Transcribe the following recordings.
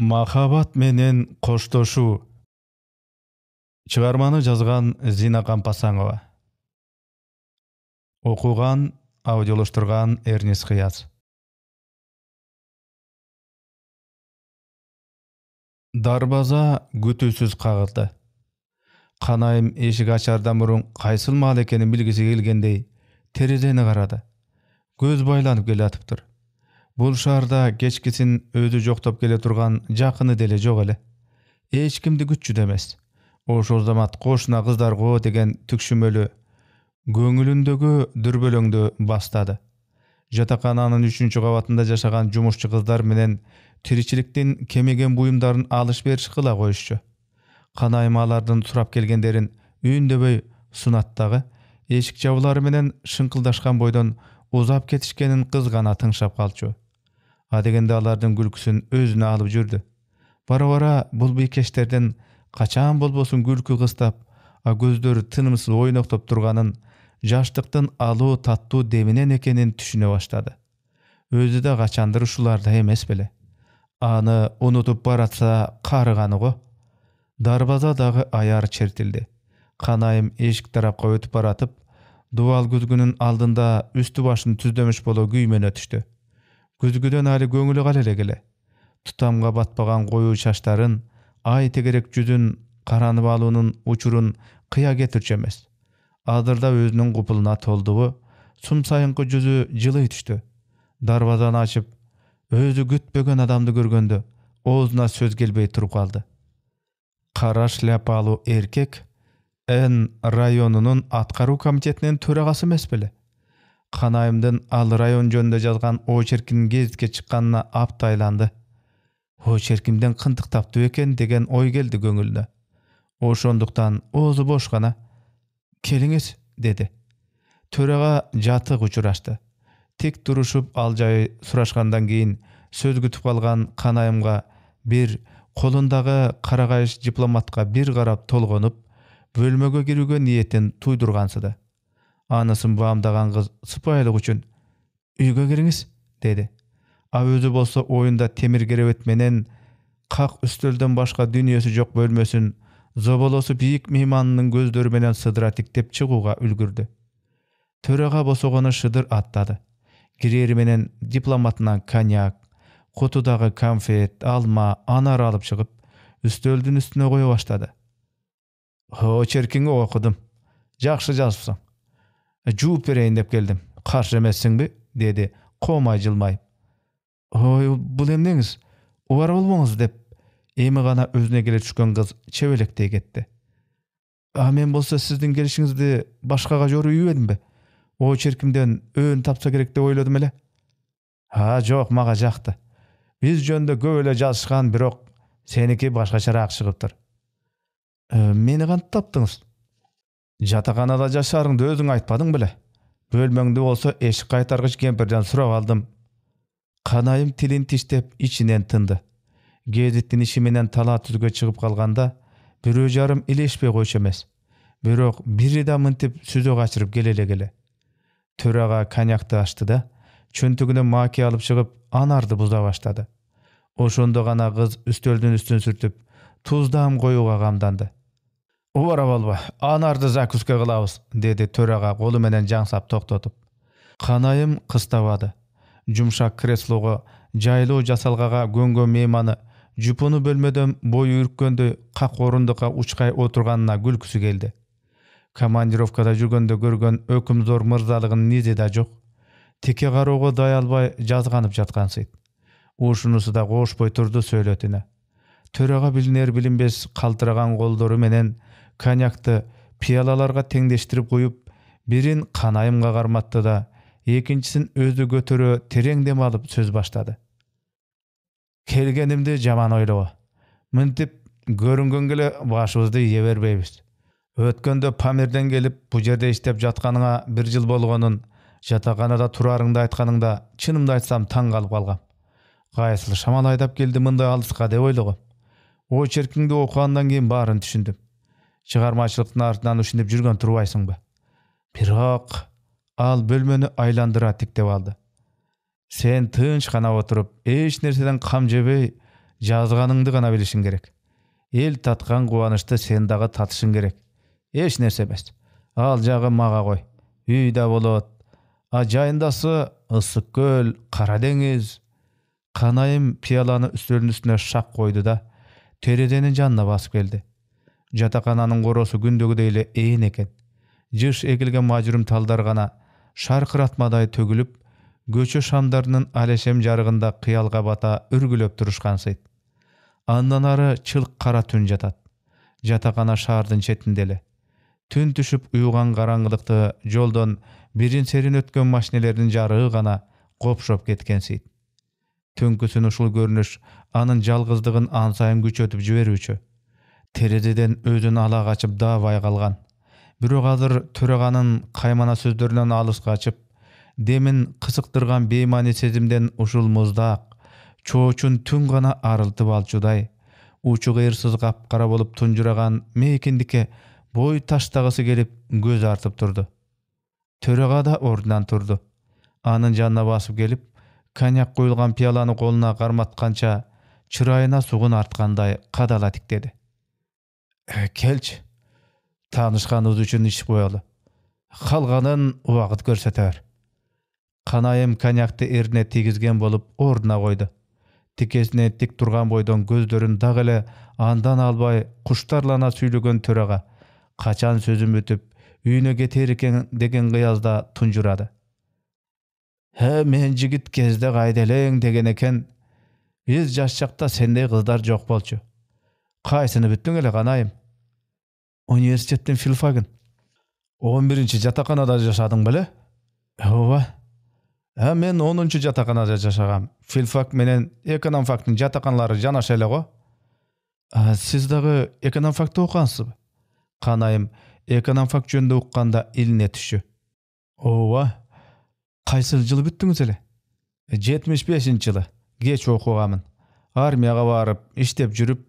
Махабат менен коштошуу. Чыгарманы жазган Зина Кампасаңова. Окуган, аудиолоштурган Эрнис Кыяз. Дарбаза күтүүсүз кагылды. Канайым эшик ачардан мурун кайсыл маал экенин билгиси келгендей терезени карады. Көз байланып келатыптыр. Бул шаарда кечкисин өзү жоктоп келе турган жакыны деле жок эле. Эч кимди күтчү эмес. Ошол замат кошуна кыздарго деген түкшүмөлү көңүлүндөгү дүрбөлөңдү бастады. Жатакананын 3-чү кабатында жашаган жумушчу кыздар менен тиричиликтин кемиген буюмдарын алыш-бериш кыла коюшчу. Канайым алардын сурап келгендерин үндөбөй сунаттагы эшик жабылары менен шыңкылдашкан бойдон узап кетишкенин кыз гана тыңшап калчу. Адегенде алардын күлкүсүн өзүнө алып жүрдү. Бара-бара бул бийкештерден качан болбосун күлкү кыстап, көздөрү тынымсыз ойноктоп турганын, жаштыктын алуу таттуу деминен экенин түшүнө баштады. Өзү да качандыр ушуларда эмес беле. Аны унутуп баратса карыганы го. Дарбаза дагы аяр чертилди. Канайым эшик тарапка өтүп баратып, дубал күзгүнүн алдында үстү башын түздөмүш боло күймөнө түштү. Күзгүдөн али көңүлү кала эле. Тутамга батпаган коюу чачтарын, ай тегерек жүзүн, каранып алуунун учурун кыя кетирчү эмес. Адырда өзүнүн купулуна толдугу, сумсайынкы жүзү жылый түштү. Дарбазаны ачып, өзү күтпөгөн адамды көргөндө оозуна сөз келбей туруп калды. Кара шляпалуу эркек Н районунун аткаруу комитетинин төрагасы эмес беле? Канайымдын ал район жөнүндө жазган очеркинин гезитке чыкканына аптайланды. Очеркимден кынтыктаптуу экен деген ой келди көңүлүнө. Ошондуктан оозу бош гана «Келиңиз» деди. Төрага жатык учурашты. Тик турушуп ал жай сурашкандан кийин сөз күтүп калган Канайымга бир колундагы карагайыш дипломатка бир карап толгонуп, бөлмөгө кирүүгө ниетин туйдургансыды. Анысын баамдаган кыз сыпайылык үчүн «Үйгө кириңиз» деди. Өзү болсо оюнда темир керебет менен как үстөлдөн башка дүйнөсү жок бөлмөсүн зоболосу бийик мейманынын көздөрү менен сыдыра тиктеп чыгууга үлгүрдү. Төрага босогону шыдыр аттады. Кирери менен дипломатынан коньяк, кутудагы конфет, алма, анар алып чыгып, үстөлдүн үстүнө кое баштады. «Очеркиңи окудум. Жакшы жазыпсың. Жууп берейин деп келдим. Каршы эмессиңби?» деди, комай жылмайып. «Ой, бул эмнеңиз? Убара болмоңуз» деп эми гана өзүнө келе түшкөн кыз чебелектей кетти. Мен болсо сиздин келишиңизди башкага жоруу үйбедимби? Очеркимден өөн тапса керек деп ойлодум эле. Жок, мага жакты. Биз жөнүндө көп эле жазышкан, бирок сеники башкачараак чыгыптыр. Мени кантип таптыңыз? Жатаканада жашаарыңды өзүң айтпадың беле? Бөлмөңдү болсо эшик кайтаргыч кемпирден сурап алдым. Канайым тилин тиштеп ичинен тынды. Гезиттин иши менен талаа түзгө чыгып калганда бирөө жарым илешпей койчу эмес. Бирок бири да мынтип сүзө качырып келе эле. Төрага коньякты ачты да, чөнтүгүнөн маки алып чыгып, анарды буза баштады. Ошондо гана кыз үстөлдүн үстүн сүртүп, туздам коюуга камданды. «Убара болбо, анарды закуска кылабыз» деди төрага колу менен жаңсап токтотуп. Канайым кыстабады. Жумшак креслого жайлуу жасалгага көнгөн мейманы жупуну бөлмөдөн бою үрккөндөй как орундукка учкай отурганына күлкүсү келди. Командировкада жүргөндө көргөн өкүм зор мырзалыгынын низи да жок. Тике кароого дай албай жазганып жаткансыйт. Ушунусу да кошпой турду сөйлөтүнө. Төрага билинер билинбес калтыраган колдору менен коньякты пиялаларга теңдештирип коюп, бирин Канайымга карматты да, экинчисин өзү көтөрө терең дем алып сөз баштады. «Келгенимди жаман ойлобо. Мынтип көрүнгөнгө эле башыбызды ийе бербейбиз. Өткөндө Памирден келип, бу жерде иштеп жатканыңа 1 жыл болгонун, жатаканада турарыңды айтканыңда чынымды айтсам таң калып калгам. Кайсыл шамал айдап келди мындай алыска деп ойлогом. Очеркиңди окугандан кийин баарын түшүндүм. Чыгармачылыктын артынан ушинтип жүргөн турбайсыңбы? Бирок ал бөлмөнү айландыра тиктеп алды. Сен тынч гана отуруп, эч нерседен кам жебей, Жазганыңды гана билишиң керек. Эл таткан кубанычты сен дагы татышың керек. Эч нерсе эмес. Ал жагы мага кой. Үй да болот. А жайындасы ысык көл, кара деңиз. Канайым пияланы үстөлдүн үстүнө шак койду да терезенин жанына басып келди. Жатакананын коросу күндөгүдөй эле ээн экен. Жыш эгилген мажурум талдар гана шаркыратмадай төгүлүп, көчө шамдарынын алешем жарыгында кыялга бата үргүлөп турушкансыйт. Андан ары чылк кара түн жатат. Жатакана шаардын четинде эле. Түн түшүп уюган караңгылыкты жолдон бирин серин өткөн машинелердин жарыгы гана копшоп кеткенсийт. Түнкүсүн ушул көрүнүш анын жалгыздыгын ан сайын күчөтүп жиберүүчү. Терезеден өзүн ала качып даабай калган. Бирок азыр төраганын каймана сөздөрүнөн алыс качып, демин кысыктырган беймани сезимден ушул муздак, чоочун түн гана арылтып алчудай, учу кыйырсыз капкара болуп тунжураган мейкиндикке бой таштагысы келип көз артып турду. Төрага да ордунан турду. Анын жанына басып келип, коньяк куюлган пияланы колуна карматканча чырайына сугун арткандай кадала тиктеди. Келчи. Таанышканыбыз үчүн ич коелу. Калганын убакыт көрсөтөр. Канайым коньякты эрине тийгизген болуп ордуна койду. Тикесине тик турган бойдон көздөрүн дагы эле андан албай куштарлана сүйлөгөн төрага качан сөзүн бүтүп үйүнө кетер экен деген кыязда тунжурады. Мен жигит кезде кайда элең деген экен. Биз жаш чакта сендей кыздар жок болчу. Кайсыны бүттүң эле канайым? Университеттин филфагын. 11-жатаканада жашадың беле? Ооба. Мен 10-жатаканада жашагам. Филфак менен экономфактын жатаканалары жанаша эле го. Сиз дагы экономфакты окугансызбы? Канайым экономфак жөнүндө укканда илине түшчү. Ооба. Кайсы жылы бүттүңүз эле? 75-жылы. Кеч окугамын. Армияга барып, иштеп жүрүп.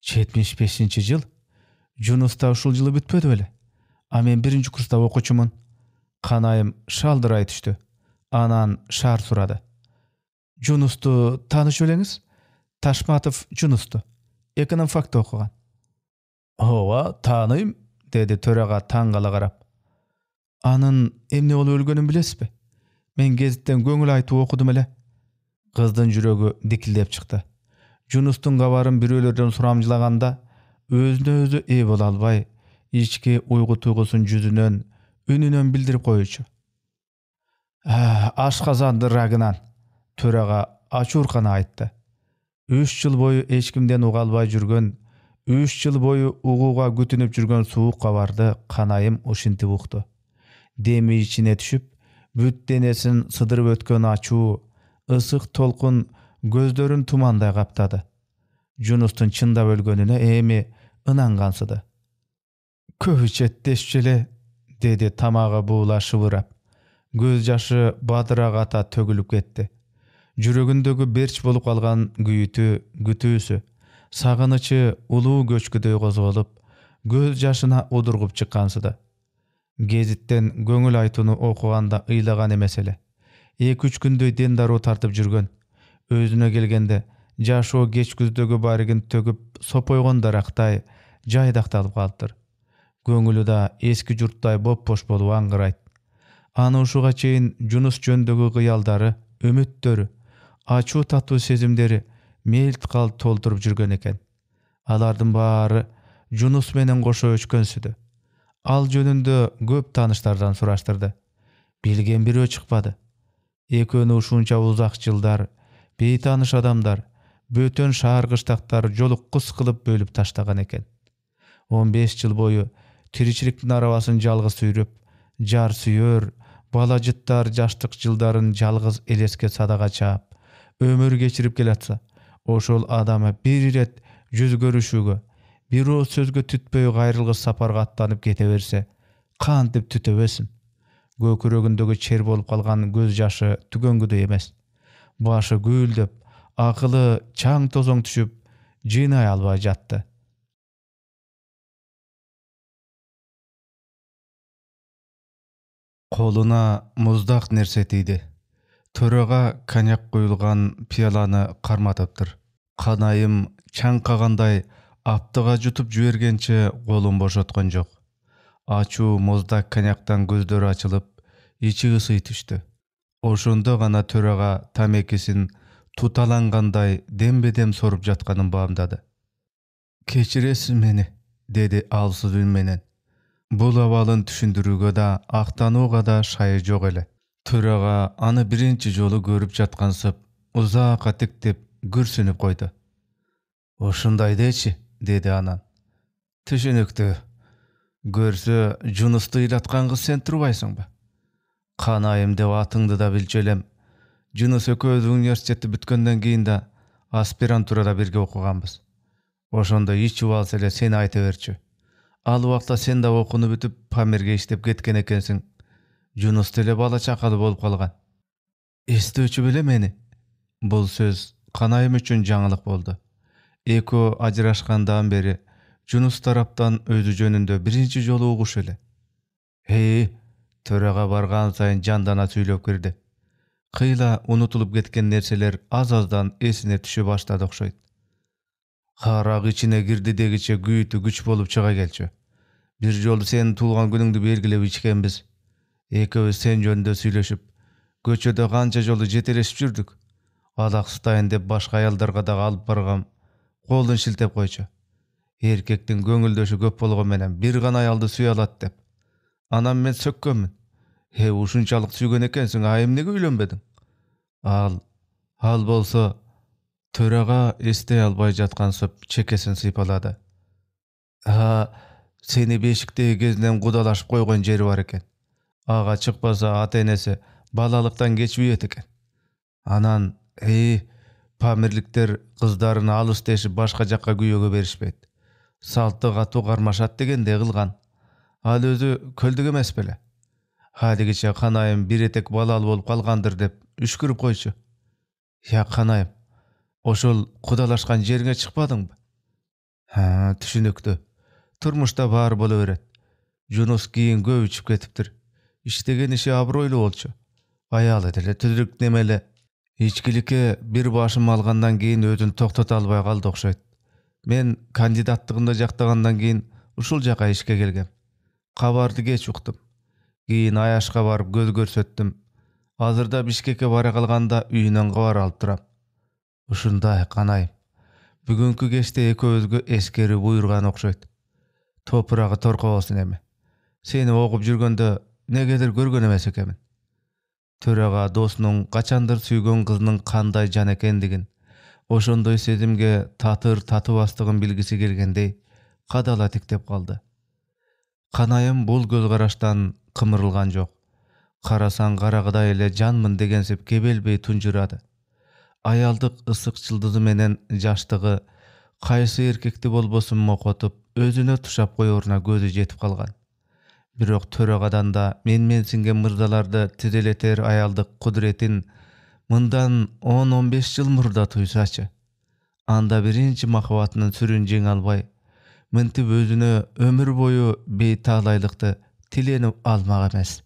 75-жыл? Жунуста ушул жылы бүтпөдү беле? Мен 1-курста окуучумун. Канайым шалдырай түштү. Анан шаар сурады. Жунусту тааныш белеңиз? Ташматов Жунусту. Экономфакты окуган. Ооба, тааныйм, деди төрага таң кала карап. Анын эмне болуп өлгөнүн билесизби? Мен гезиттен көңүл айтып окудум эле. Кыздын жүрөгү дикилдеп чыкты. Жунустун кабарын бирөөлөрдөн сурамжылаганда өзүнө өзү ээ боло албай, ички уйгу туйгусун жүзүнөн, үнүнөн билдирип коючу. Ашказанды рагынан, төрага ачууркана айтты. 3 жыл бою эч кимден уга албай жүргөн, 3 жыл бою угууга күтүнүп жүргөн суук кабарды канайым ушинтип укту. Деми ичине түшүп, бүт денесин сыдырып өткөн ачуу, ысык толкун көздөрүн тумандай каптады. Жунустун чындап өлгөнүнө эми ынангансыды. Көп ичет эле, деди тамагы буула шыбырап. Көз жашы бадыра ката төгүлүп кетти. Жүрөгүндөгү берч болуп калган күтүүсү, сагынычы улуу көчкүдөй козголуп, көз жашына удургуп чыккансыды. Гезиттен көңүл айтууну окуганда ыйлаган эмес эле. 2-3 күндөй ден дароо тартып жүргөн. Өзүнө келгенде жашоо кеч күздөгү баригин төгүп сопойгон дарактай жайдакталып калыптыр. Көңүлү да эски журттай боп-бош болуп аңгырайт. Аны ушуга чейин Жунус жөнүндөгү кыялдары, үмүттөрү, ачуу татуу сезимдери мелт калып толтуруп жүргөн экен. Алардын баары Жунус менен кошо өчкөнсүдү. Ал жөнүндө көп тааныштардан сураштырды. Билген бирөө чыкпады. Экөөнү ушунча узак жылдар, бейтааныш адамдар, бөтөн шаар кыштактар жолуккус кылып бөлүп таштаган экен. 15 жыл бою тиричиликтин арабасын жалгыз сүйрөп, жар сүйөр, бала жыттар жаштык жылдарын жалгыз элеске садага чаап, өмүр кечирип келатса, ошол адамы бир ирет жүз көрүшүүгө, бир ооз сөзгө түтпөй кайрылгыс сапарга аттанып кете берсе, кантип түтөбөсүн? Көкүрөгүндөгү чер болуп калган көз жашы түгөнгүдөй эмес. Башы гүлдөп, акылы чаң тозоң түшүп, жыйнай албай жатты. Колуна муздак нерсе тийди. Төрага коньяк куюлган пияланы карматыптыр. Канайым чаңкагандай аптыга жутуп жибергенче колун бошоткон жок. Ачуу моздак коньяктан көздөрү ачылып, ичи ысый түштү. Ошондо гана төрага тамекисин туталангандай дембедем соруп жатканын баамдады. «Кечиресиз мени», деди алсыз үн менен. Бул абалын түшүндүрүүгө да, актанууга да шайы жок эле. Төрага аны биринчи жолу көрүп жаткансып, узакка тиктеп күрсүнүп койду. «Ушундай дечи», деди анан. «Түшүнүктүү. Көрсө, Жунусту ыйлаткан кыз сен турбайсыңбы? Канайым деп атыңды да билчү элем. Жунус экөөбүз университетти бүткөндөн кийин да аспирантурада бирге окуганбыз. Ошондо ич убалса эле сени айта берчү. Ал убакта сен да окууну бүтүп Памирге иштеп кеткен экенсиң. Жунус деле бала чакалы болуп калган. Эстөөчү беле мени?» Бул сөз Канайым үчүн жаңылык болду. Экөө ажырашкандан бери Жунус тараптан өзү жөнүндө биринчи жолу угуш эле. Төрага барган сайын жандана сүйлөп кирди. Кыйла унутулуп кеткен нерселер аз-аздан эсине түшө баштады окшойт. Карак ичине кирди дегиче күйүтү күч болуп чыга келчү. Бир жолу сенин туулган күнүңдү белгилеп ичкенбиз. Экөөбүз сен жөнүндө сүйлөшүп, көчөдө канча жолу жетелешип жүрдүк. Алаксытайын деп башка аялдарга дагы алып баргам. Колун шилтеп койчу. Эркектин көңүлдөшү көп болгон менен бир гана аялды сүйө алат деп. Анан мен сөккөнмүн. Ушунчалык сүйгөн экенсиң, эмнеге үйлөнбедиң? Ал болсо, төрага эстей албай жаткансып чекесин сыйпалады. Сени бешиктеги кезинен кудалашып койгон жери бар экен. Ага чыкпаса ата-энеси балалыктан кечпейт экен. Анан, Памирликтер кыздарын алыс дешип башка жакка күйөөгө беришпейт. Салты катуу кармашат дегенде кылган. Ал өзү көлдүк эмес беле? Хадигиче Канайым бир этек балалы болуп калгандыр деп үшкүрүп койчу. Я Канайым, ошол кудалашкан жериңе чыкпадыңбы? Түшүнүктүү. Турмушта баары боло берет. Жунус кийин көп ичип кетиптир. Иштеген иши абройлуу болчу. Аялы деле түзүк немеле. Ичкиликке бир башым алгандан кийин өзүн токтото албай калды окшойт. Мен кандидаттыгымды жактагандан кийин ушул жака ишке келгем. Кабарды кеч уктум. Кийин Аяшка барып көз көрсөттүм. Азырда Бишкекке бара калганда үйүнөн кабар алып турам. Ушундай Канайым. Бүгүнкү кечте экөөбүзгө эскерүү буйруган окшойт. Топурагы торкобосун эми. Сени окуп жүргөндө негедир көргөн эмес экенмин. Төрага досунун качандыр сүйгөн кызынын кандай жан экендигин, ошондой сезимге татыбастыгын билгиси келгендей кадала тиктеп калды. Канайым бул көз караштан кымырылган жок. Карасаң карагыдай эле жанмын дегенсип кебелбей тунжурады. Аялдык ысык чылдызы менен жаштыгы кайсы эркекти болбосун мокотуп, өзүнө тушап коеруна көзү жетип калган. Бирок төрагадан да менсинген мырзаларды тизелетер аялдык кудуретин мындан 10-15 жыл мурда туйсачы. Анда биринчи махабатынын сүрүн жеңе албай, мынтип өзүнө өмүр бою бейтаалайлыкты тиленип алмак эмес.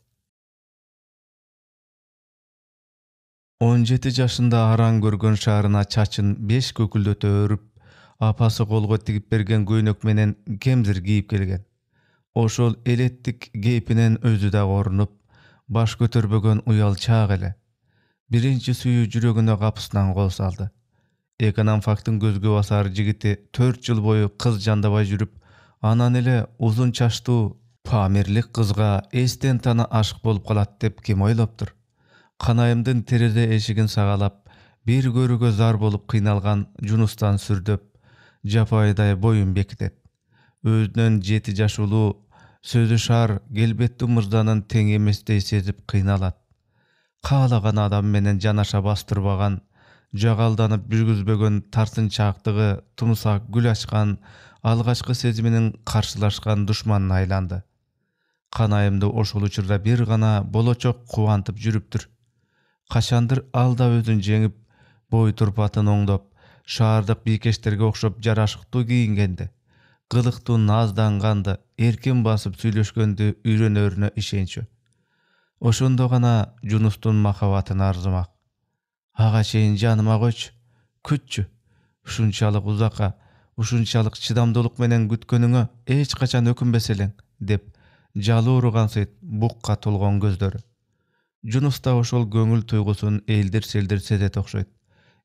17 жашында араң көргөн шаарына чачын 5 көкүлдөтө өрүп, апасы колго тигип берген көйнөк менен кемзир кийип келген. Ошол элеттик кейпинен өзү да орунуп, баш көтөрбөгөн уялчаак эле. Биринчи сүйүү жүрөгүнө капысынан кол салды. Эканан фактын көзгө басар жигити 4 жыл бою кыз жандабай жүрүп, анан эле узун чачтуу Памирлик кызга эстен тана ашык болуп калат деп ким ойлоптур? Канайымдын терезе эшигин сагалап, бир көрүүгө зар болуп кыйналган Жунустан сүрдөп, жапайдай боюн бекитет. Өзүнөн 7 жаш улуу, сөзү шаар келбеттүү мырзанын тең эместей сезип кыйналат. Каалаган адам менен жанаша бастырбаган, жагалданып жүргүзбөгөн тартынчаактыгы тумсак гүл ачкан, алгачкы сезиминин каршылашкан душманына айланды. Канайымды ошол учурда бир гана болочок кубантып жүрүптүр. Качандыр ал да өзүн жеңип, бой турпатын оңдоп, шаардык бийкештерге окшоп жарашыктуу кийингенди, кылыктуу назданганды, эркин басып сүйлөшкөндү үйрөнөрүнө ишенчү. Ошондо гана Жунустун махабатын арзымак. Ага чейин жаныма койчу, күтчү. Ушунчалыk uzaka, ушунчалыk çydamdılık menen kütkeniňe hiç kaçan ökünbes eleň, dep jaly urugansyt bukka tolgan gözleri. Junus da oşol göňül tuýgusyny eldir-seldir sezet okşaýt.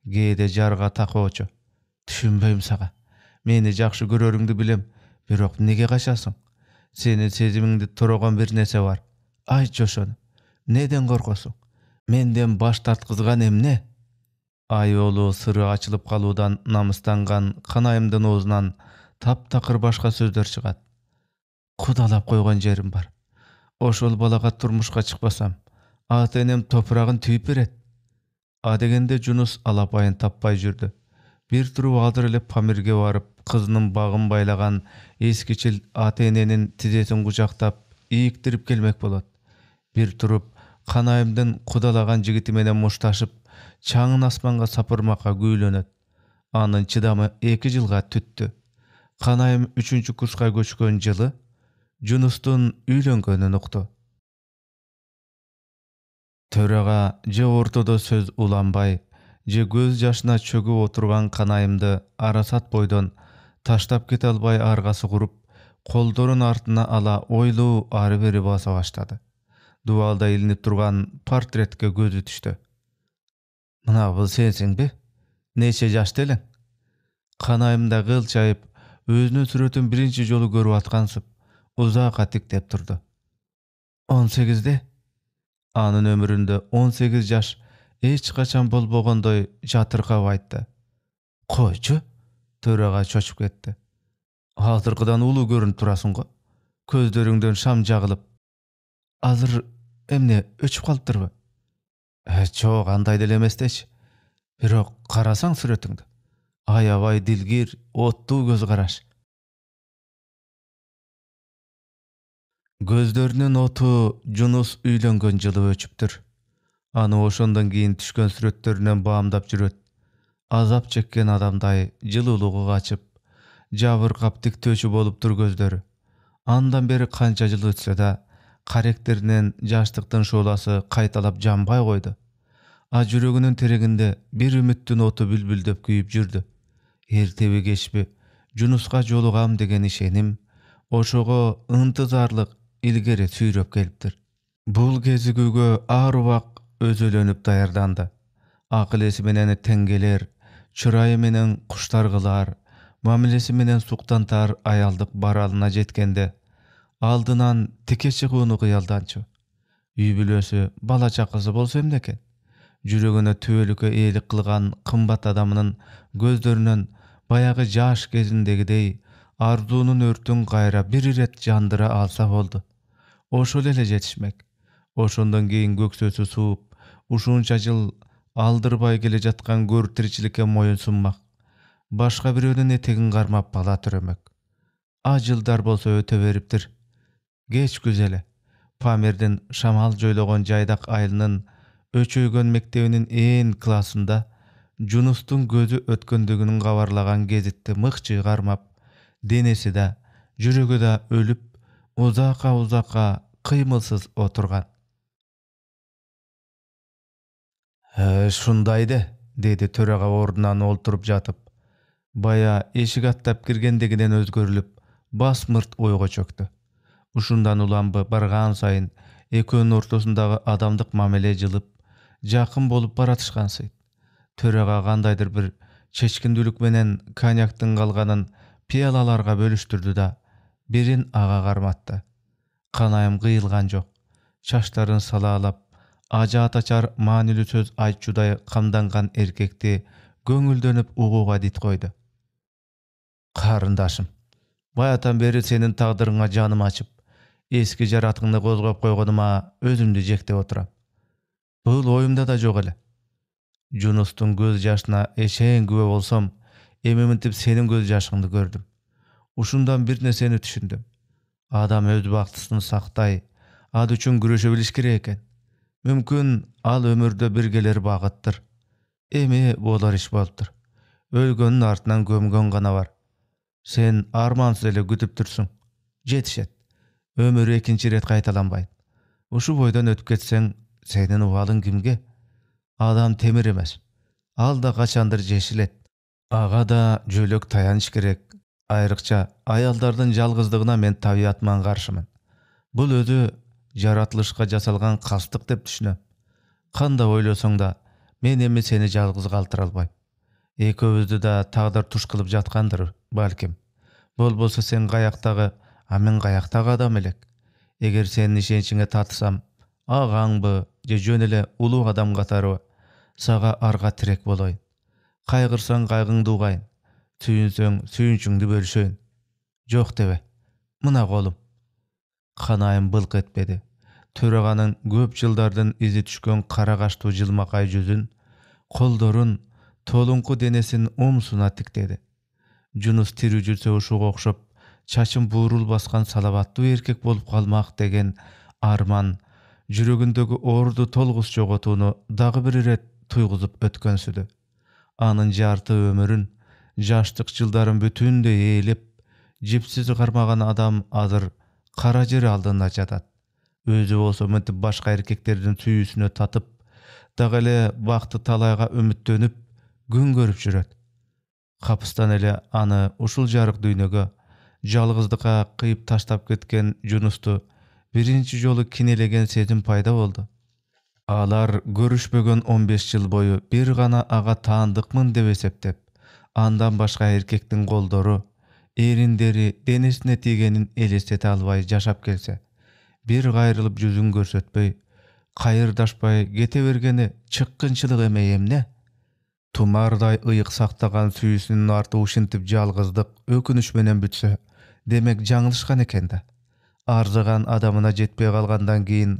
Gede jarga takoçu. Düşünbeýim saga. Meni jakşy göröriňdi bilem, birok nege gaçasyň? Senin sezimiňde turagan bir nese bar. Aýtjy şonu. Neden gorkasyň? Menden baş tartkyzgan emne? Aýoğlu sırrı açılıp kaludan namıstangan kanayımdan ozundan tap-takır başka sözler çıgat. Kudalap koygan jerim bar. Oşol balaga turmuşka çıkbasam, ata-enem toprağın tüyüp beret. Adegende Junus alapayın tappay jürdi. Bir turup aldır elep Pamirge varıp, kızının bağın baylagan eskiçil ata-enenin tizesin kucaktap, iyiktirip gelmek bolat. Bir turup kanayımdan kudalagan jigiti menen muştaşıp, çağın asmanga sapırmaka güýlenet. Anın çydamy 2 jylga tüttü. Kanayım 3-nji kurska göçkön jyly Junustun üýlengenini ukdy. Töraga je ortada söz ulanbay, je göz yaşına çögüp oturgan kanayımdy arasat boydan taştap kete albay argasy gurup, koldoryň artyna ala oýlu ary beri basa başlady. Duvalda ilinip turgan portretke gözü düşdü. Mına bu sensiňbi? Neçe ýaşda eleň? Kanayımda gylçaýyp, özünün süretini birinci jolu görüp atgansyp, uzaka tiktep turdy. 18'de? Anın ömründe 18 yaş hiç kaçan bolbogondoy jatyrkap aýtdy. Koyçu, töraga çoçup ketdi. Hazırkıdan ulu görünüp turasyň-go. Közleriňden şam jagylyp. Azır emne öçüp kalypdyrby? Çok anday delemesdeç. Birok karasaň suretiňdi. Aýabay dilgir, otlu göz garaş. Gözlerinin otu Junus üýlengen jyly öçüpdir. Any oşondan keyin düşkön süretlerinden bağımdap jüret. Azap çekken adamday jylulugy gaçyp, jabyrkap diktöçü bolupdyr gözleri. Andan beri kança jyl ötse-de karakterinden jaşlykdan şolasy kaýtalap janbay goýdy. A jüreginiň tereginde bir ümitdin otu bülbüldep küýüp jürdi. Ertebi geçbi Junuska jolugam degen işenim oşoga ıntyzarlyk ilgeri süýrep gelipdir. Bul gezigüge arwak özölönüp daýardandy. Akylesi menen tengeler, çyraýy menen kuştargylar, mamilesi menen suktantar aýaldyk baralyna jetkende aldynan tike çygyny gyýaldançy. Üýbülösü bala çakysy bolsa emneken? Jüregine töwelikge eýlik kılgan kymbat adamynyň gözlerinden bayağı jaş gezindegidey arzunun örtün gaýra bir iret jandyra alsa boldy. Oşol ele jetişmek. Oşondan keyin göksösü suup, uşunça jyl aldyrbay gele jatgan görtirçilikke moýun sunmak. Başga biröwniň etegin garmap bala türemek. Az jylдар bolsa öte beripdir. Geç güzele. Pamirden şamal joýlagan jaýdak aýlynyň öçöýgen mektebiniň en klasynda Junustun gözü ötköndiginin gawarlagan gezitde mıhçı garmap, denesi de, jüregi de ölüp, uzaka kıymılsız oturgan. Şundaydı, dedi töraga ordunan olturup jatıp. Baya eşik attap kirgendegiden özgörülüp, basmırt oyga çöktü. Uşundan ulanby bargan sayın, ekönün ortasındağı adamdık mamele jılıp, jakyn bolup baratışgansy. Töraga gandaydyr bir çeçkindülük menen konyaktın galganyn piyalalarga bölüştürdü da birin aga garmatdy. Kanayım gıyılgan jok. Şaşlaryn salalap, aja ataçar manili söz aýtjuday kamdangan erkekti göňüldönüp uguga dit koydu. Karındaşım, bayatan beri senin tagdyryňa janym açyp, eski jaratyňy gozgap koýganyma özümdi jekdep oturam. Bul oýumda da jok ele. Junustun göz yaşına eşeğin güve olsam, emimintip senin göz yaşыңды gördüm. Uşundan bir neseni düşündüm. Adam öz baktısını saktay, ad üçün güreşe biliş kerek eken. Mümkün al ömürde birgeleri bagıttır. Emi bolar iş bolupdyr. Ölgönün artынан gömgön gana var. Sen armansız ele gütüp tursun. Jetişet. Ömürü ekinci ret kaytalanbayın. Uşu boydan ötüp ketsen, senin uvalın kimge? Adam temir emes. Al da kaçandır jeşil et. Ага да жөлөк таяныш керек. Айрыкча аялдардын жалгыздыгына мен табиятман каршымын. Бул өзү жаратылышка жасалган кастык деп түшүнөм. Кандай ойлосоң да, мен эми сени жалгыз калтыра албайм. Экөөбүздү да тагдыр туш кылып жаткандыр, балким. Болбосо сен каяктагы, а мен каяктагы адам элек. Эгер сенин ишеничиңе татысам, агаңбы же жөн эле улуу адам катарыбы, сага арга тирек болоюн. Кайгырсаң кайгыңды угайын, сүйүнсөң сүйүнчүңдү бөлүшөйүн. Жок дебе. Мына колум. Канайым былк этпеди. Төраганын көп жылдардын изи түшкөн кара каштуу жылмакай жүзүн, колдорун, толуңку денесин омсуна тиктеди. Жунус тирүү жүрсө ушуга окшоп, чачын буурул баскан салабаттуу эркек болуп калмак деген арман жүрөгүндөгү оорду толгус жоготууну дагы бир ирет туйгузуп өткөнсүдү. Анын жарты өмүрүн, жаштык жылдарын бүтүндөй ээлеп, жипсиз кармаган адам азыр кара жер алдында жатат. Өзү болсо мынтип башка эркектердин сүйүүсүнө татып, дагы эле бакты талайга үмүттөнүп, күн көрүп жүрөт. Капыстан эле аны ушул жарык дүйнөгө, жалгыздыкка кыйып таштап кеткен Жунусту биринчи жолу кинелеген сезим пайда болду. Алар көрүшпөгөн 15 жыл бою бир гана ага таандыкмын деп эсептеп, андан башка эркектин колдору, эриндери денесине тийгенин элестете албай жашап келсе, бир кайрылып жүзүн көрсөтпөй, кайырдашпай кете бергени чыккынчылык эмей эмне? Тумардай ыйык сактаган сүйүүсүнүн арты ушинтип жалгыздык, өкүнүч менен бүтсө, демек жаңылышкан экен да. Арзыган адамына жетпей калгандан кийин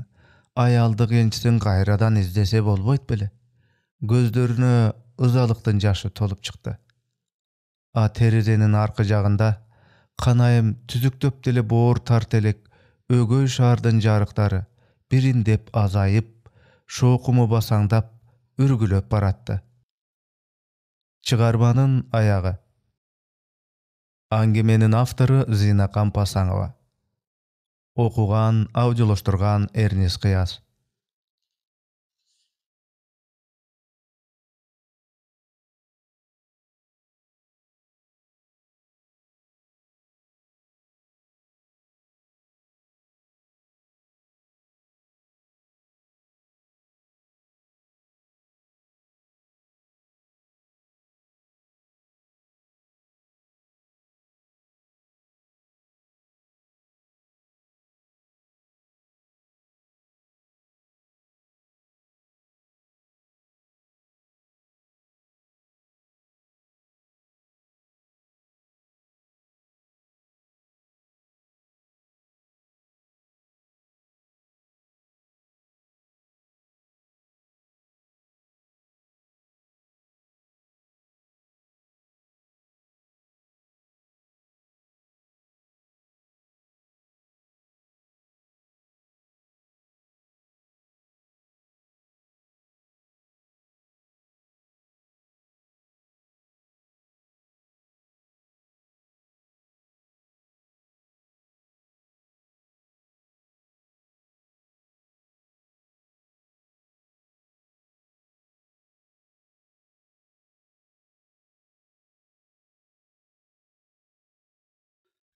аялдык энчисин кайрадан издесе болбойт беле? Көздөрүнө ызалыктын жашы толуп чыкты. А терезенин аркы жагында канайым түзүктөп деле боор тарт элек өгөй шаардын жарыктары бириндеп азайып, шоокуму басаңдап, үргүлөп баратты. Чыгарманын аягы. Аңгеменин автору Зина Кампасаңова. Окуган, аудиолоштурган Эрнис Кыяз.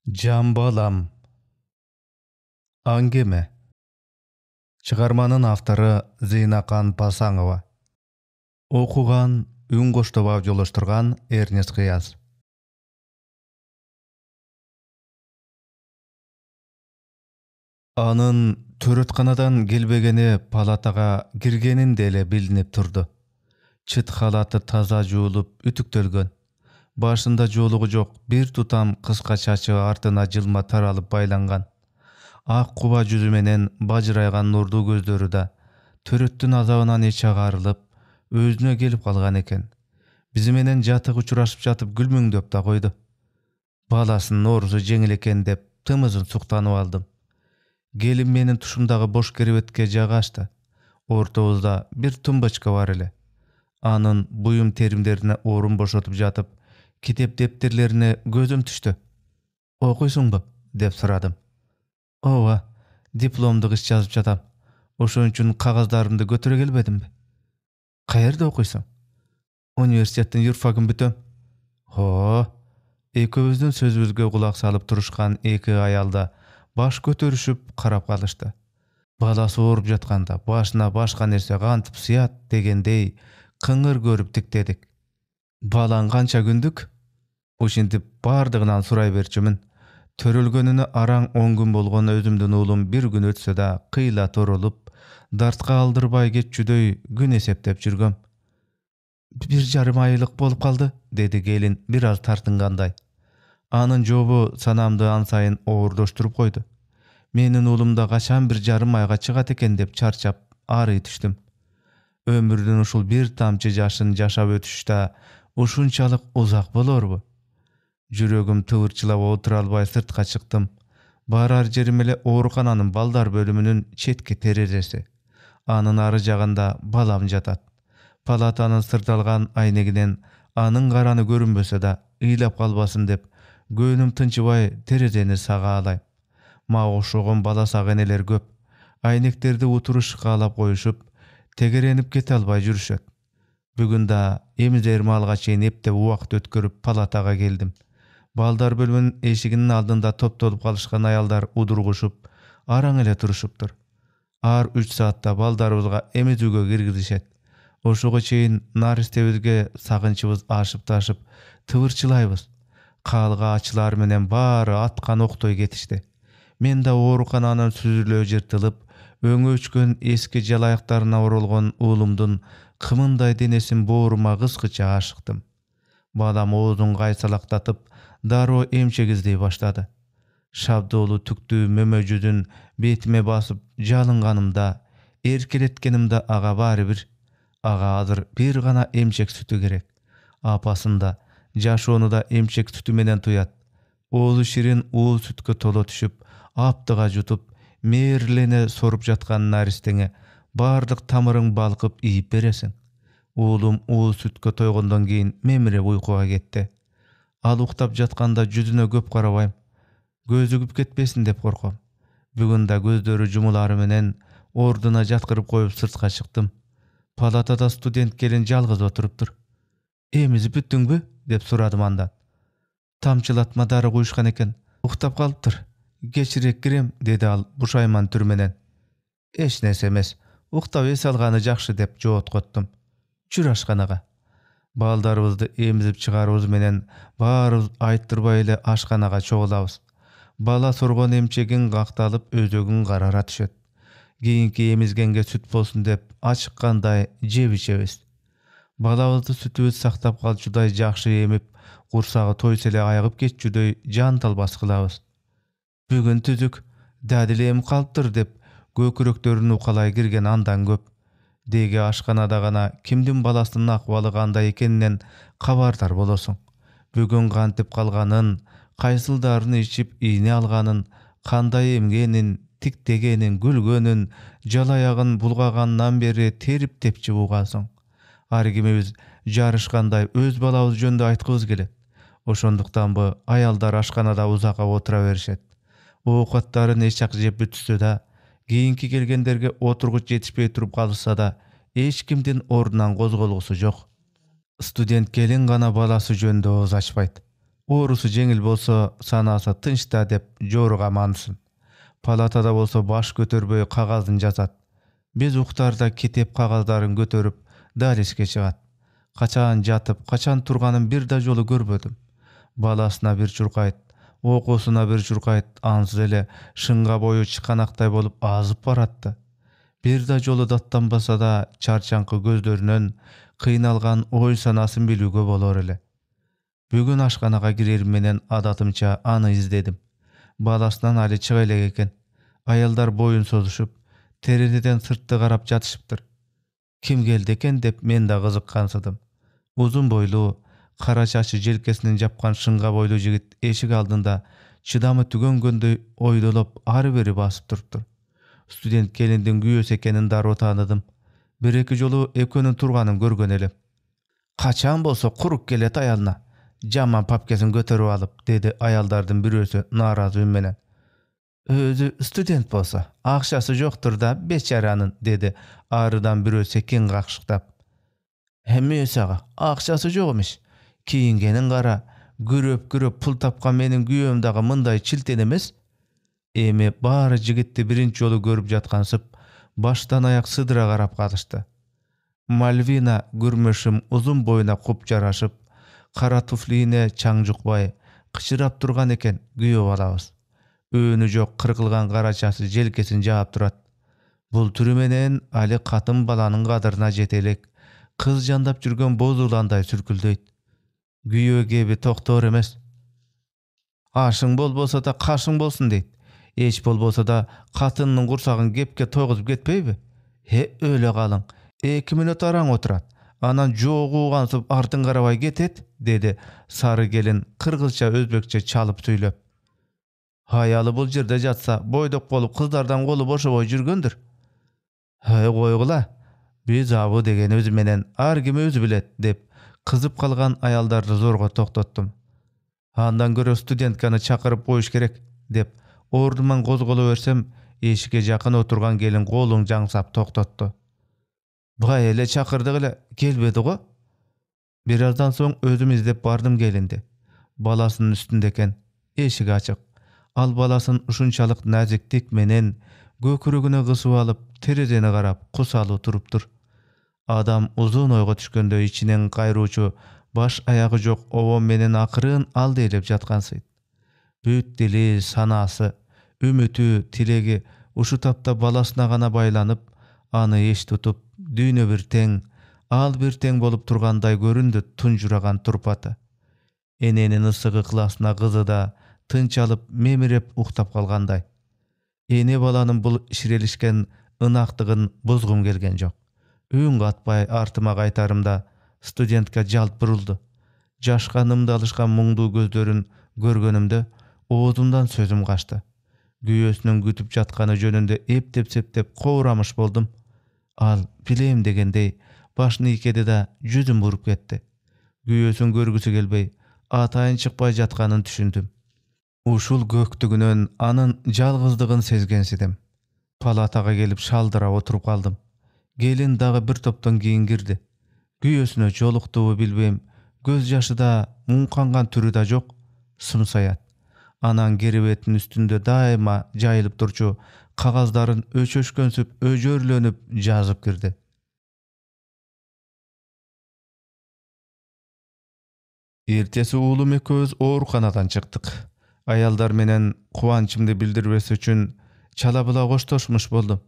Жамбалам. Аңгеме. Чыгарманын автору Зина Кампасаңова. Окуган, үн коштоп аудиолоштурган Эрнис Кыяз. Анын төрөтканадан келбегени палатага киргенин деле билинип турду. Чыт халаты таза жуулуп, үтүктөлгөн. Башында жоолугу жок, бир тутам кыска чачы артына жылма таралып байланган. Ак куба жүзү менен бажырайган нурдуу көздөрү да төрөттүн азабынан эч агарылып, өзүнө келип калган экен. Бизи менен жатык учурашып жатып күлмөңдөп да койду. Баласынын оорусу жеңил экен деп тымызын суктанып алдым. Келин менин тушумдагы бош керебетке жагашты. Ортобузда бир тумбочка бар эле. Анын буюм теримдерине орун бошотуп жатып, китеп дептерлерине көзүм түштү. Окуйсуңбу? Деп сурадым. Ооба, дипломдук иш жазып жатам. Ошон үчүн кагаздарымды көтөрө келбедимби? Каерде окуйсуң? Университеттин юрфагын бүтөм. Ekөөбүздүн сөзүбүзгө кулак салып турушкан эки аял да баш көтөрүшүп карап калышты. Баласы ооруп жатканда башына башка нерсе кантип сыят дегендей кыңыр көрүп тиктедик. Балаң канча күндүк? Ушинтип бардыгынан сурай берчүмүн. Төрөлгөнүнө араң 10 күн болгон өзүмдүн уулум бир күн өтсө да кыйла торулуп, дартка алдырбай кетчүдөй күн эсептеп жүргөм. 1,5 айлык болуп калды, деди келин бир аз тартынгандай. Анын жообу санамды ан сайын оордоштуруп койду. Менин уулум да качан 1,5 айга чыгат экен деп чарчап, арый түштүм. Өмүрдүн ушул бир тамчы жашын жашап өтүш да ушунчалык узак болорбу? Жүрөгүм тывырчылап отура албай сыртка чыктым. Барар жерим эле оорукананын балдар бөлүмүнүн четки терезеси. Анын ары жагында балам жатат. Палатанын сырталган айнегинен анын караны көрүнбөсө да ыйлап калбасын деп көөнүм тынчыбай терезени сагаалайм. Мага окшогон бала сак энелер көп. Айнектерди утуру шыкаалап коюшуп, тегеренип кете албай жүрүшөт. Бүгүн да эмизер маалга чейин эптеп убакыт өткөрүп палатага келдим. Балдар бөлүмүнүн эшигинин алдында топтолуп калышкан аялдар удургушуп, араң эле турушуптур. Ар 3 саатта балдарыбызга эмизүүгө киргизишет. Ошого чейин наристебизге сагынчыбыз ашып-ташып, тывырчылайбыз. Каалга ачылар менен баары аткан октой кетишти. Мен да оорукананын сүзүлө жыртылып, өңү өчкөн эски жалаяктарына оролгон уулумдун кымындай денесин боорума кыскыча ашыктым. Балам оозун кайсалактатып, дароо эмчек издей баштады. Шабдоолу түктүү мөмө жүзүн бетиме басып жалынганымда, эркелеткенимде ага баары бир. Ага азыр бир гана эмчек сүтү керек. Апасында жашоону да эмчек сүтү менен туят. Оозу ширин уу сүткө толо түшүп, аптыга жутуп, мээрлене соруп жаткан наристеңе бардык тамырың балкып ийип бересиң. Уулум уу сүткө тойгондон кийин мемиреп уйкуга кетти. Ал уктап жатканда жүзүнө көп карабайм. Көзүгүп кетпесин деп корком. Бүгүн да көздөрү жумулары менен ордуна жаткырып коюп сыртка чыктым. Палатада студент келин жалгыз отуруптур. Эмизип бүттүңбү? Деп сурадым андан. Тамчылатма дары куюшкан экен. Уктап калыптыр. Кечирээк кирем, деди ал бушайман түр менен. Эч нерсе эмес. Уктап эс алганы жакшы деп жооткоттум. Жүр ашканага. Балдарыбызды эмизип чыгарыбыз менен баарыбыз айттырбай эле ашканага чогулабыз. Бала соргон эмчегин какталып өзөгүн карара түшөт. Кийинки эмизгенге сүт болсун деп ачыккандай жеп ичебиз. Балабызды сүтүбүз сактап калчудай жакшы эмип, курсагы тойсо эле айыгып кетчүдөй жан талбас кылабыз. Бүгүн түзүк, дадил эмип калыптыр деп көкүрөктөрүн укалай кирген андан көп. Деги ашканада гана кимдин баласынын акыбалы кандай экенинен кабардар болосуң. Бүгүн кантип калганын, кайсылдарын ичип ийне алганын, кандай эмгенин, тиктегенин, күлгөнүн, жалаягын булгагандан бери терип тепчип угасың. Ар кимибиз жарышкандай өз балабыз жөнүндө айткыбыз келет. Ошондуктанбы аялдар ашканада узакка отура беришет. Оокаттарын эч жак жеп бүтүшсө да, кийинки келгендерге отургуч жетишпей туруп калышса да, эч кимдин ордунан козголгусу жок. Студент келин гана баласы жөнүндө ооз ачпайт. Оорусу жеңил болсо, санаасы тынчта деп жооруга мансын. Палатада болсо баш көтөрбөй кагазын жазат. Биз уктарда китеп кагаздарын көтөрүп далиске чыгат. Качан жатып, качан турганын бир да жолу көрбөдүм. Баласына бир чуркайт, окуусуна бир чуркайт, ансыз эле шыңга бою чыканактай болуп азып баратты. Бир да жолу даттанбаса да, чарчаңкы көздөрүнөн кыйналган ой санасын билүүгө болор эле. Бүгүн ашканага кирер менен адатымча аны издедим. Баласынан али чыга элек экен. Аялдар боюн созушуп, терезеден сыртты карап жатышыптыр. Ким келди экен деп мен да кызыккансыдым. Узун бойлуу, кара чачы желкесинин жапкан шыңга бойлуу жигит эшик алдында чыдамы түгөнгөндөй ойдолоп ары бери басып туруптур. Студент келиндин күйөөсү экенин дароо тааныдым. Бир-эки жолу экөөнүн турганын көргөн элем. Качан болсо курук келет аялына. Жаман папкесин көтөрүп алып, деди аялдардын бирөөсү нааразы үн менен. Өзү студент болсо, акчасы жоктур да бечаранын, деди арыдан бирөө секин какшыктап. Эми ага акчасы жок эмиш. Кийингенин кара, күрөп pul tapkan menin güýöm daga mınday çilten emes. Emi bary jigitdi birinci jolu görüp jatkansıp baştan ayak sıdıra garap kalyşdy. Malvina gürmüşüm uzun boyuna kup jaraşyp, kara tufliine çaňjukbay, kıçırap turgan eken güýöp alabys. Öňü jok kırkılgan garaçasy jelkesin jap turat. Bul türü menen Ali katın balanyň gadyryna jetelek, kız jandap jürgen boz ulanday sürküldeýt. Güýö gebi toktor emes. Aşyň bolbosa da kaşyň bolsun deyt. Eç bolbosa da katynyň gursagyny gepke toýguzyp getpeýbi? He öyle galyň. 2 minut araň oturat. Anan jogu gansyp artyň garabay getet, dedi sarı gelin kırgızça özbekçe çalıp söýlep. Hayalı bul jerde jatsa boýdok bolup kızlardan golu boşaboy jürgendir. Hay goýgula. Biz abu degen özü menen ar kim özü bilet dep kızıp kalgan ayaldardy zorga toktatdym. Andan görä studentkany çakyryp goýuş gerek dep ordumdan gozgola bersem eşike jakyn oturgan gelin goluň jaňsap toktatdy. Buga ele çakyrdyk ele gelmedi go. Birazdan soň özüm izdep bardym gelindi. Balasynyň üstündeken eşik açyk. Al balasyn uşunçalyk naziklik menen gökürügüne gysyp alyp terezeni garap kusaly turupdyr. Adam uzun oýga düşkende içinen gaýruçu baş ayagy jok owa menen akyryn al delep jatgansydy. Büyük dili, sanasy, ümiti, tilegi uşu tapda balasyna gana baýlanyp, any eş tutup, düýne bir teň, al bir teň bolup turganday göründü tunjuragan turpaty. Enenin yssygy klasyna gyzy da tınç alıp memirep uktap kalganday. Ene balanyň bul şirelişken ynakdygyn bozgum gelgen jok. Öň gatpay artyma gaýtarymda studentka jalt buruldy. Jaşkanymda alışkan muňdu gözlerin görgenimde owuzumdan sözüm kaçtı. Güýösüniň gütüp jatkany jönünde ep-tep gowramış boldum. Al bileýim degendey başyny ikedi da yüzüm burup ketdi. Güýösüň görgüsü gelbey, ataýyn çykpay jatkanyny düşündüm. Uşul göktügünön anın jalgyzdygyn sezgensidim. Palataga gelip şaldyra oturup kaldym. Gelin dağı bir toptan giyin girdi. Güýösüne jolukdygy bilbem, göz ýaşy da muňkangan türü da jok, sumsaýat. Anan geribetiniň üstünde daima jaýylyp durçu kagazdaryn öçöşkönsüp, öjörlenip jazyp girdi. Ertesi ulum eköz oorukanadan çykdyk. Ayaldar menen kuwançymdy bildirbes üçin çalabıla goştoşmuş boldum.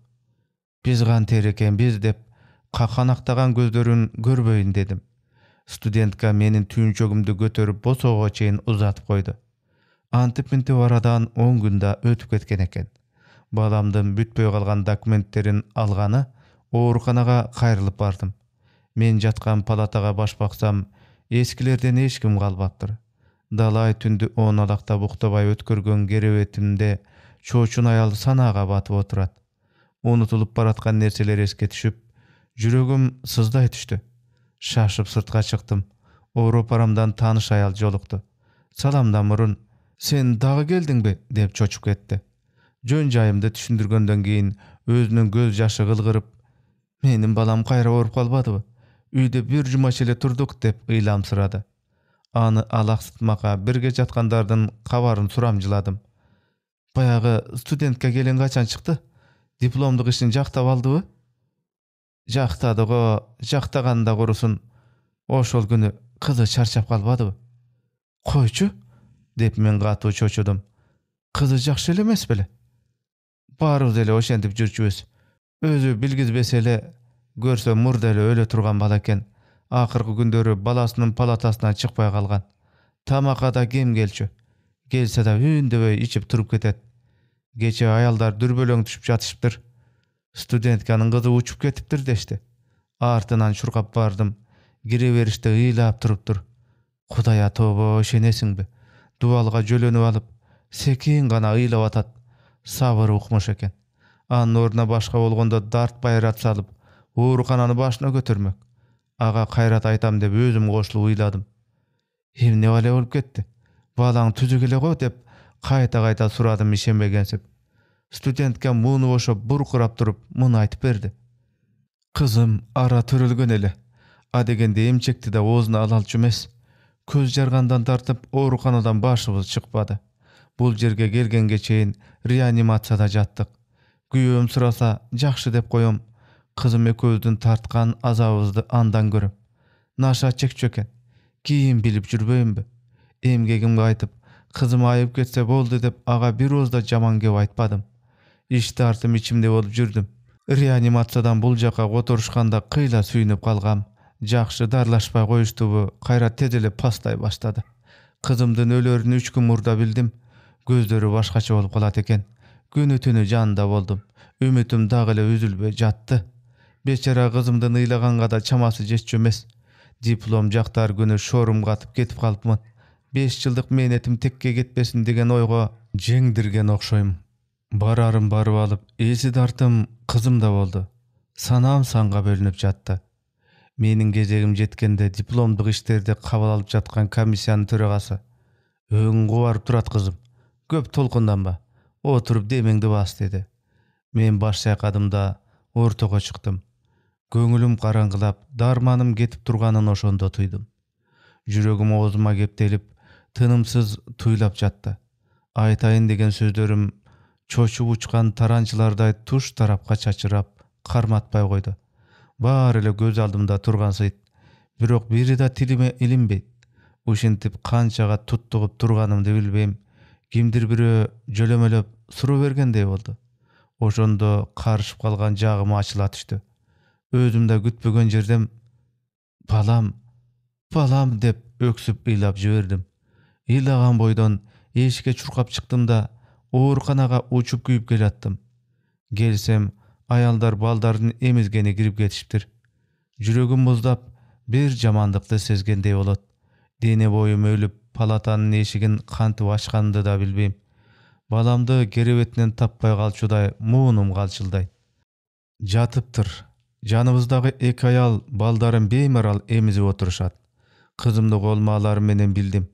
Biz gan tereken biz dep kakanaktagan gözlerin görbeyin dedim. Studentka menin tüýünçegimdi götörüp bosoga çeyin uzatyp koydu. Antipinti aradan 10 günde ötüp ketken eken. Balamdın bütpöy kalgan dokumentlerin algany oorukanaga kaýrylyp bardym. Men jatkan palataga baş baksam eskilerden hiç kim kalbaptır. Dalay tündü on alakta buktabay ötkürgön gerebetimde çoçun ayal sanaga batıp oturat. Unutulup baratkan nerseler eske düşüp, jüregim sızday düştü. Şaşıp sırtga çıktım. Oruparamdan tanış ayal joluktu. Salamdan murun, sen dağı geldin be, dep çoçup ketdi. Jön jayımda düşündürgönden keyin özünün göz jaşı gılgırıp, menin balam kayra orup kalbadyby? Üýde bir juma çele turduk dep ıylamsırady. Any alaksıtmaka birge jatkandardan kabaryn suramjyladym. Bayağı studentka gelen kaçan çıktı? Diplomdyk işin jaktap aldyby? Jaktady go, jaktaganda gurusun. Oşol günü kızı çarçap kalbadyby? Koyçu, dep men gaty çoçudum. Kızı jakşy emes bile. Barybız ele oşentip jürçübüz. Özü bilgizbesele görse murdele öyle turgan bala eken. Akırkı gündörü balasynyň palatasынан çykpay kalgan. Tamakada gem gelçü. Gelse da ündebey içip turup ketet. Geçe ayaldar dürbölöň düşüp jatışypdyr. Studentkanyň gyzy uçup ketipdir deşdi. Artynan şurkap bardym. Gireberişde ıylap turupdyr. Hudaýa toba şenesiňbi? Dualga jölönüp alyp, sekin gana ıylap atat. Sabır ukmuş eken. Anın oruna başka bolgonda dart bayrat salıp, uğrukanany başına götürmek. Aga kayrat aytam dep özüm goşulup ıyladım. Hem ne bale bolup ketdi? Balaň tüzük ele go dep kayta suradym işenbegensip. Studentka muny boşap burkurap durup muny aytyp berdi. Kızım ara türülgön ele. A degende emçekdi de oğuzuna alalçı emes. Көz жаргандан тартып ооруканадан башыбыз чыкпады. Бул жерге келгенге чейин реанимацияда жаттык. Күйөөм сураса жакшы деп коем. Кызым экөөбүздүн тарткан азабыбызды андан көрөм. Наша чекчү экен. Кийин билип жүрбөйүмбү? Эмгегимге айтып, кызым айып кетсе болду деп ага бир ооз да жаман кеп айтпадым. Иш тартым ичимде болуп жүрдүм. Реанимациядан бул жака которушканда кыйла сүйүнүп калгам. Жакшы дарлашпай коюштубу, кайра тез эле пастай баштады. Кызымдын өлөрүн 3 күн мурда билдим. Көздөрү башкача болуп калат экен. Күнү түнү жанында болдум. Үмүтүм дагы эле үзүлбөй жатты. Бечара кызымдын ыйлаганга да чамасы жетчү эмес. Диплом жактар күнү шорум катып кетип калыпмын. 5 жылдык мээнетим текке кетпесин деген ойго жеңдирген окшойм. Барарым барып алып, эси тартым кызым да болду. Санам санга бөлүнүп жатты. Менин кезегим жеткенде дипломдук иштерди кабыл алып жаткан комиссиянын төрагасы: "Өң кубарып турат кызым. Көп толкунданба. Отуруп демеңди бас" деди. Мен баш чайкадым да ортого чыктым. Көңүлүм караңгылап, дарманым кетип турганын ошондо туйдум. Жүрөгүм оозума кептелип, тынымсыз туйлап жатты. Айтайын деген сөздөрүм чочуп учкан таранчылардай туш тарапка чачырап, карматпай койду. Баары эле көз алдымда тургансыйт. Бирок бири да тилиме илинбейт. Ушинтип канчага туттугуп турганымды билбейм. Кимдир бирөө жөлөмөлөп суроо бергендей болду. Ошондо карышып калган жагым ачыла түштү. Өзүм да күтпөгөн жерден "Балам, балам" деп өксүп ыйлап жибердим. Ыйлаган бойдон эшикке чуркап чыктым да ооруканага учуп күйүп келаттым. Келсем, аялдар балдардын эмизгени кирип кетиштир. Жүрөгүм муздап, бир жамандыкты сезгендей болот. Дене боюм өлүп, палатанын эшигин кантип ачканымды да билбейм. Баламды керебетинен таппай калчудай муунум калчылдайт. Жатыптыр. Жаныбыздагы 2 аял балдарын беймарал эмизип отурушат. Кызымды колмаларым менен билдим.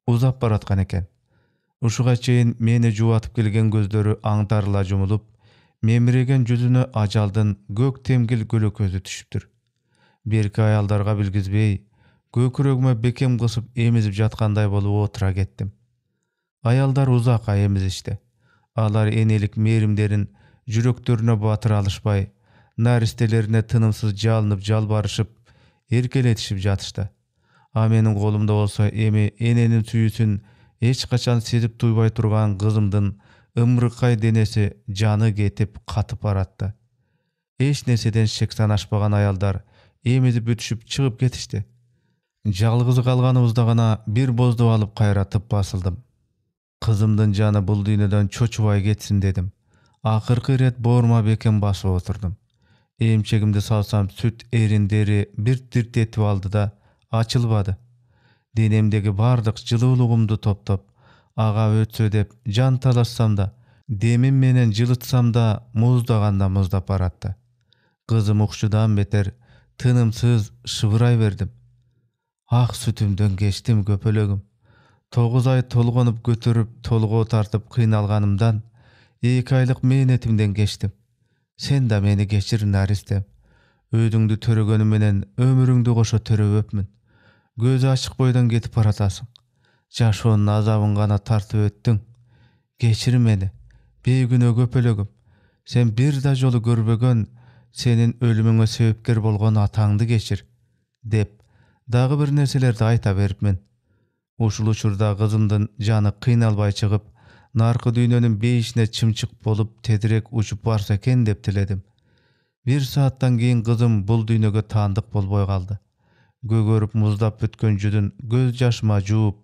Узап бараткан экен. Ушуга чейин мени жуатып келген көздөрү аңтарыла жумулуп, мемиреген жүзүнө ажалдын көк темгил көлөкөзү түшүптүр. Берки аялдарга билгизбей, көкүрөгүмө бекем кысып эмизип жаткандай болуп отура кеттим. Аялдар узакка эмизишти. Алар энелик мээримдерин жүрөктөрүнө батыра алышпай, наристелерине тынымсыз жалынып жалбарышып, эркелетишип жатышты. А менин колумда болсо эми эненин сүйүүсүн эч качан сезип туйбай турган кызымдын ымырыкай денеси жаны кетип катып баратты. Эч нерседен шек санашпаган аялдар эмизип бүтүшүп чыгып кетишти. Жалгыз калганыбызда гана бир боздуп алып кайра тып басылдым. Кызымдын жаны бул дүйнөдөн чочубай кетсин дедим. Акыркы ирет боорuma бекем басып отурдум. Эмчегимди салсам сүт эриндери бир тиртетип алды да ачылбады. Денемдеги бардык жылуулугумду топтоп, ага өтсө деп жан талашсам да, демим менен жылытсам да муздаганда муздап баратты. Кызым укчудан бетер тынымсыз шыбырай бердим. Ак сүтүмдөн кечтим көпөлөгүм. 9 ай толгонуп көтөрүп, толгоо тартып кыйналганымдан, 2 айлык мээнетимден кечтим. Сен да мени кечир наристем. Өйдүңдү төрөгөнүм менен өмүрүңдү кошо төрөбөпмүн. Көзү ачык бойдон кетип баратасың. Жашоонун азабын гана тартып өттүң. Кечир мени, бейгүнөө көпөлөгүм. Сен бир да жолу көрбөгөн, сенин өлүмүңө себепкер болгон атаңды кечир, деп дагы бир нерселерди айта берипмин. Ушул учурда кызымдын жаны кыйналбай чыгып, наркы дүйнөнүн бейишине чымчык болуп тезирээк учуп барса экен деп тиледим. 1 сааттан кийин кызым бул дүйнөгө таандык болбой калды. Көгөрүп муздап бүткөн жүзүн көз жашыма жууп,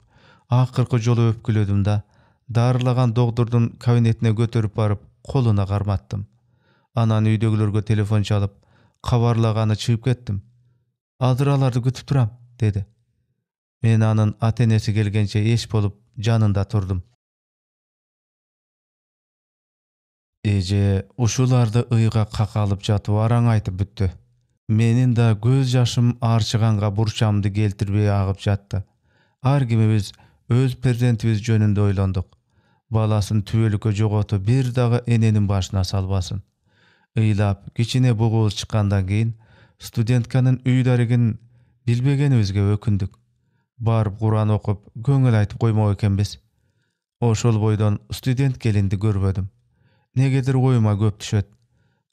акыркы жолу өпкүлөдүм да, дарылаган доктурдун кабинетине көтөрүп барып, колуна карматтым. Анан үйдөгүлөргө телефон чалып, кабарлаганы чыгып кеттим. Азыр аларды күтүп турам, деди. Мен анын ата-энеси келгенче эч болуп жанында турдум. Эже ушуларды ыйга какалып жатып араң айтып бүттү. Менин да көз жашым арчыганга бурчамды келтирбей агып жатты. Ар кимибиз өз перзентибиз жөнүндө ойлондук. Баласын түбөлүккө жоготу бир дагы эненин башына салбасын. Ыйлап, кичине бугубуз чыккандан кийин студентканын үй дарегин билбегенибизге өкүндүк. Barıp Kur'an okup köңel aytyp goýmak ekenbis. Oşol boýdan student gelindi görbedim. Negedir goýuma köp düşet.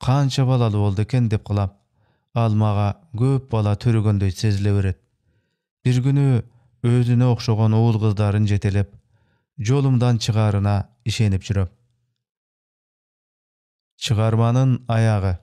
Kança balaly boldy eken dep gylam. Almaga köp bala törügendeý sezile beret. Bir günü özüne okşogan oğul kızların jetelep, jolumdan çıgarına işenip jürem. Çıgarmanın ayağı.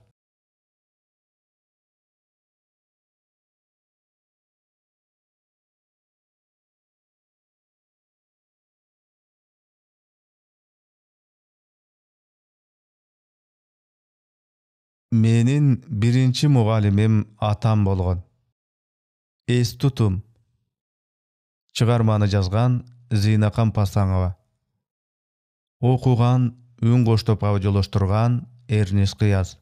Menin birinci mugallimim atam bolgon. Es tutum. Çıgarmany жазган Zinakan Pasanova. Okugan Ün Goştopawy jolaşdyrgan Ernest Gyýaz.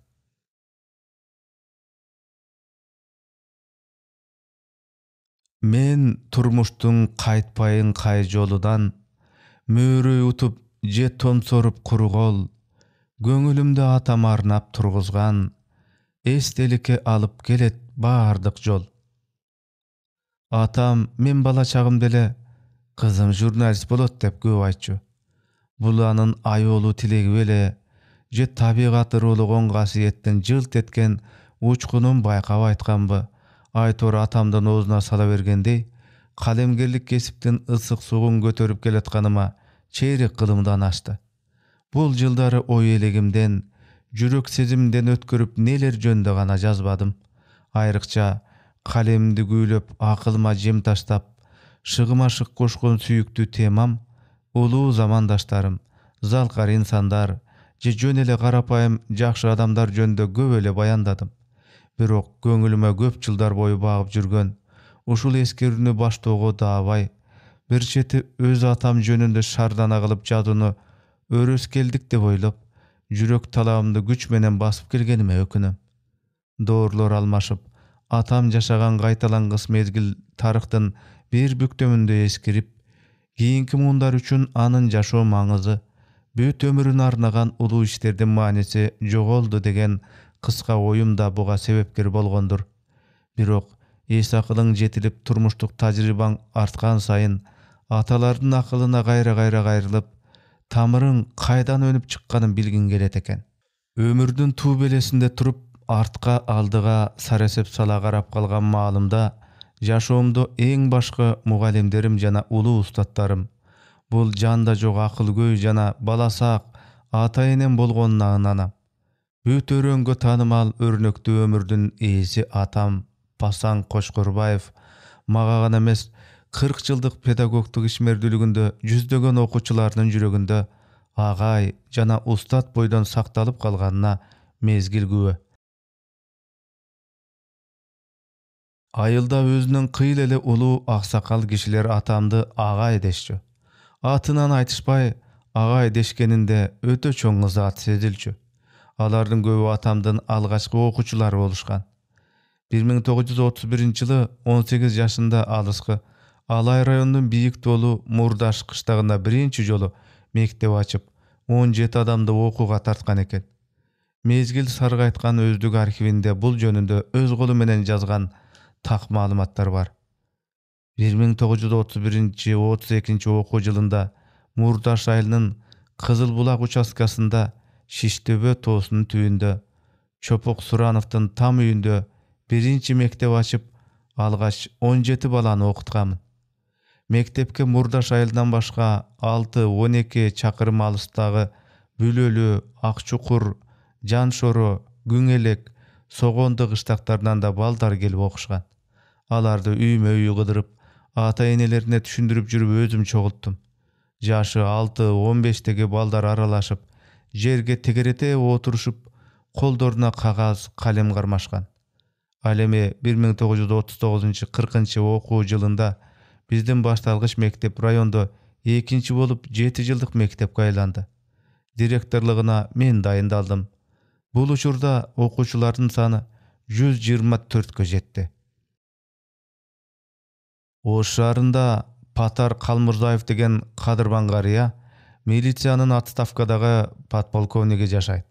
Men turmuşdyň gaýtpaýyn gaý joludan möýrü utup jeton sorup kurugol, göňülümde atam arnap turguzgan, esdelike alıp gelet bardyk jol. Atam men bala çagımda ele kızım jurnalist bolot dep köp aýtjy. Bulanın aýolu tilegi bele je tabigaty rulugon gasiýetden jylt etken uçkunun baýkap aýtganby. Aytor atamdan ozuna sala bergendi, kalemgerlik kesipten ısık suğun götörüp geletkanıma çeyrek kılımdan açtı. Bul jıldары oy elegimden, jürek sezimden ötkürüp neler jönde gana жазбадым. Ayrıkça kalemdi güýlep akılma jem taştap, şıgıma şık koşkon süýüktü temam, ulu zamandaşlarım, zalkar insandar, je jön ele garapaýym jakşı adamlar jönde köp ele bayandadım. Birok göňülüme köp jyldar boyu bagyp jürgen, uşul eskerini baştogo daabay, bir çeti öz atam jönünde şardana kılıp jadyny örüs geldik dep oýlap, jürek talabymdy güç menen basyp gelgenime ökünem. Doğrular almaşyp, atam jaşagan gaýtalangys mezgil taryhtyň bir büktömünde eskirip, kийинки mundar üçin anın jaşoo maňyzy, büt ömürüni arnagan ulu işlerden manisi jogoldu degen kıska oyum da buga sebepkir bolgondur. Birok, esakylyň jetilip turmuşluk tajrybaň artgan sayın, atalardın akylyna gaýra-gaýra gaýrylyp, tamyryň kaýdan önüp çykkanyn bilgin gelet eken. Ömürdün tuu belesinde turup, artka aldyga saresep sala garap kalgan malımda, jaşoomda eň başky mugallimlerim jana ulu ustatlarym, bul janda jok akylgöý jana balasak ata-enen bolgonuna ynanam. Büt öröngö tanymal örnekli ömürdün eýesi atam Pasan Koşgorbaýew maga gana emes 40 jyldyk pedagogduk işmerdiliginde yüzdegen okuçylarynyň jüreginde agay jana ustat boýdan sakdalyp kalganyna mezgil güwe. Ayılda özünün kıyıl ele ulu aksakal kişiler atamdı agay deşçü. Atınan aytışpay agay deşkeninde öte çoň zat sezilçü. Alardın köpü atamdın algaçkı okuçulary boluşgan. 1931-nji 18 yaşında alyskı Alay rayonunun Biyik Dolu Murdaş kıştagynda birinci jolu mektep açıp 17 adamdy okuga tartkan eken. Mezgil sargaýtgan özdük arxivinde bul jönünde öz golu menen жазган tak malumatlar var. 1931-32 oku yılında Murdaş aylynyň Kızılbulak uçaskasında Şiştöbe toosunun tüýünde Çopok Suranowyň tam üýünde birinci mektep açıp algaç 17 balany okutgamyn. Mektepke Murdaş ayıldan başka 6-12 çakırım alysdagy Bülölü, Akçukur, Janşoro, Güňelek, Sogondy kıştaklardan da baldar gelip okuşgan. Alardy üýme-üýü gydyryp, ata-enelerine düşündürüp jürüp özüm çogultdum. Jaşı 6-15-tegi baldar aralaşıp, jerge tegerete oturuşup, koldoruna kagaz, kalem garmaşgan. Alemi 1939-40 okuw jylynda bizdin baştalgıç mektep rayonda ekinci bolup 7 jyldyk mektepke aýlandy. Direktorlugyna men daýyndaldım. Bul uçurda okuwçylaryň sany 124-ke jetdi. Oş şahrynda Patar Kalmurzaev degen kadyrban garıya milisiýanyň atstavkadagy podpolkovnigi jaşaýt.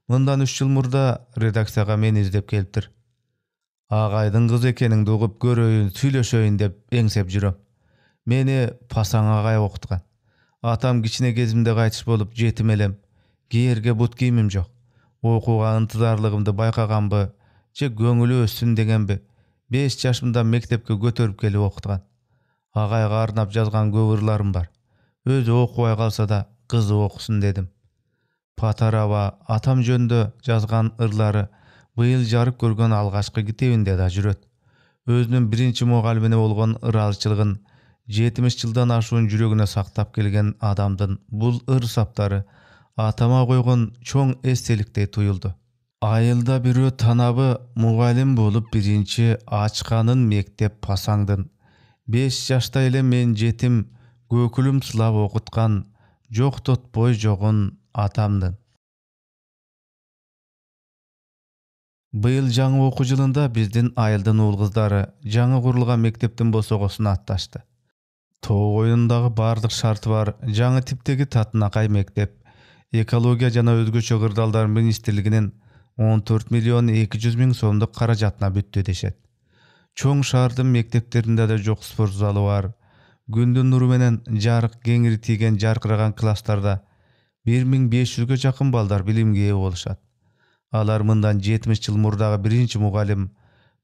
Mындан 3 ýyl murda redaksiýaga meni izdep kelipdir. Agaýdyň gyzy ekeniňdi ugup göröýün, süýleşeýin dep eňsep jürem. Meni Pasaң agay okutgan. Atam kichine kezimde kaytış bolup jetim elem. Giyerge but kiyimim jok. Okuga ынтызарлыгымды байкаганбы, же көңүлү өссүн дегенби? 5 жашымда мектепке көтөрүп келип окутган. Агайга арнап жазган көп ырларым бар. Өзү окубай калса да кызы окусун дедим. Патарава атам жөнүндө жазган ырлары быйыл жарык көргөн алгачкы китебинде да жүрөт. Өзүнүн биринчи мугалимине болгон ыралчылыгын 70 жылдан ашуун жүрөгүнө сактап келген адамдын бул ыр саптары атама койгон чоң эстеликтей туюлду. Айылда бирөө танабы мугалим болуп биринчи ачканын мектеп Пасаңдын. 5 жашта эле мен жетим көкүлүм сылап окуткан жоктотпой жогун атамдын. Быйыл жаңы окуу жылында биздин айылдын уул кыздары жаңы курулган мектептин босогосуна атташты. Тоо коюнундагы бардык шарты бар жаңы типтеги татынакай мектеп экология жана өзгөчө кырдаалдар министрлигинин 14 миллион 200 миң сомдук каражатына бүттү дешет. Чоң шаардын мектептеринде да жок спорт залы бар. Күндүн нуру менен жарык кеңири тийген жаркыраган класстарда 1500гө жакын балдар билимге ээ болушат. Алар мындан 70 жыл мурдагы биринчи мугалим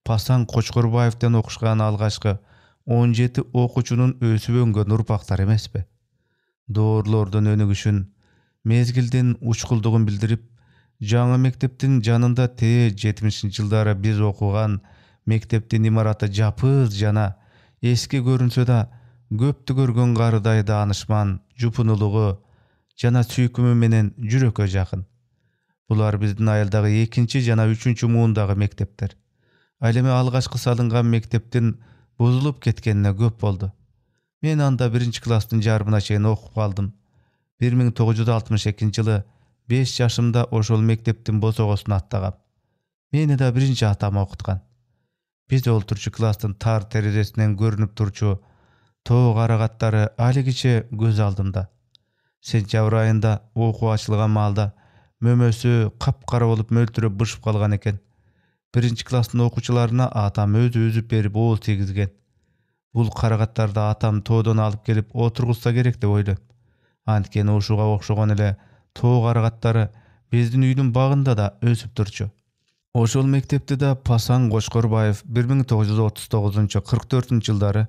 Пасаң Кочкорбаевден окушкан алгачкы 17 окуучунун өсүп өнгөн урпактар эмеспи? Доорлордун өнүгүшүн, мезгилдин учкулдугун билдирип, жаңы мектептин жанында 70-жылдары биз окуган мектептин имараты жапыз жана эски көрүнсө да көптү көргөн карыдай даанышман, жупунулугу жана сүйкүмү менен жүрөккө жакын. Булар биздин айылдагы 2 жана 3 муундагы мектептер. Ал эми алгачкы салынган мектептин бузулуп кеткенине көп болду. Мен анда 1-класстын жарымына чейин окуп калдым. 1962 жылы 5 жашымда ошол мектептин босогосуна аттагам. Мени да биринчи атам окуткан. Биз олтурчу класстын тар терезесинен көрүнүп турчу тоо карагаттары алигиче көз алдымда. Сентябрь айында окуу ачылган маалда мөмөсү капкара болуп мөлтүрөп бышып калган экен. 1-класстын окуучуларына атам өзү үзүп берип оор тийгизген. Бул карагаттарды атам тоодон алып келип отургузса керек деп ойлойм. Анткени ушуга окшогон эле тоо карагаттары биздин үйдүн багында да өсүп турчу. Ошол мектепти да Пасаң Кочкорбаев 1939-44 жылдары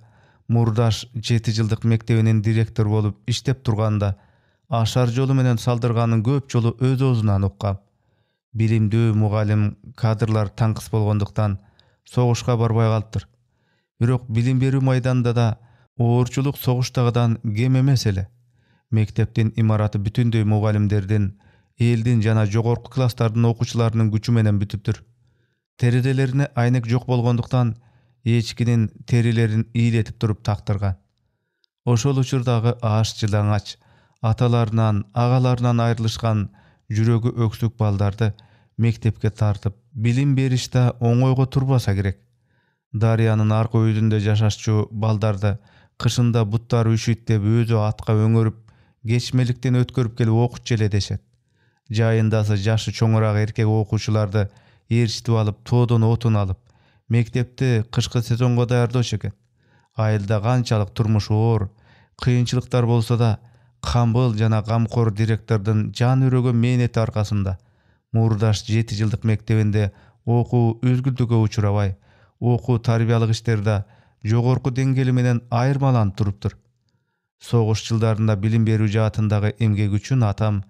Мурдаш 7 жылдык мектебинин директор болуп иштеп турганда ашар жолу менен салдырганын көп жолу өз оозунан уккам. Билимдүү мугалим кадрлар таңкыс болгондуктан согушка барбай калыптыр. Бирок билим берүү майданында да оорчулук согуштагыдан кем эмес эле. Мектептин имараты бүтүндөй мугалимдердин, элдин жана жогорку класстардын окуучуларынын күчү менен бүтүптүр. Терезелерине айнек жок болгондуктан эчкинин терилерин ийлетип туруп тактырган. Ошол учурдагы аш жылаңач, аталарынан, агаларынан айрылышкан жүрөгү өксүк балдарды мектепке тартып, билим бериш да оңойго турбаса керек. Дарыянын аркы өйдүндө жашашчу балдарды кышында буттары үшүйт деп өзү атка өңөрүп, кечмеликтен өткөрүп келип окутчу эле дешет. Жайындасы жашы чоңураак эркек окуучуларды ээрчитип алып, тоодон отун алып, мектепти кышкы сезонго даярдоочу экен. Айылда канчалык турмуш оор, кыйынчылыктар болсо да, камбыл жана камкор директордун жан үрөгөн мээнети аркасында Мурдаш 7 жылдык мектебинде окуу үзгүлтүүгө учурабай, окуу тарбиялык иштерде жогорку деңгээли менен айырмаланып туруптур. Согуш жылдарында билим берүү жаатындагы эмгек үчүн атам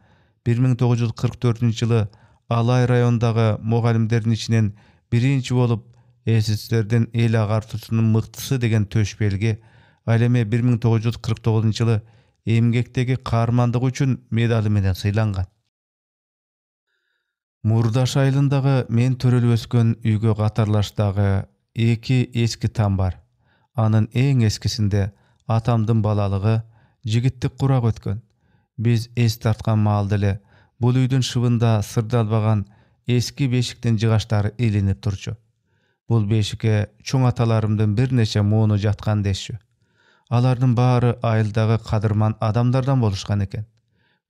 1944 жылы Алай райондагы мугалимдердин ичинен биринчи болуп СССРдин эл агартуучусунун мыктысы деген төш белги, ал эми 1949 жылы эмгектеги каармандык үчүн медали менен сыйланган. Мурдаш айылындагы мен төрөлүп өскөн үйгө катарлаштагы 2 эски там бар. Анын эң эскисинде атамдын балалыгы, жигиттик курак өткөн. Биз эс тарткан маалда эле бул үйдүн шыбында сырдалбаган эски бешиктин жыгаштары илинип турчу. Бул бешикке чоң аталарымдын бир нече мууну жаткан дешчү. Алардын баары айылдагы кадырман адамдардан болушкан экен.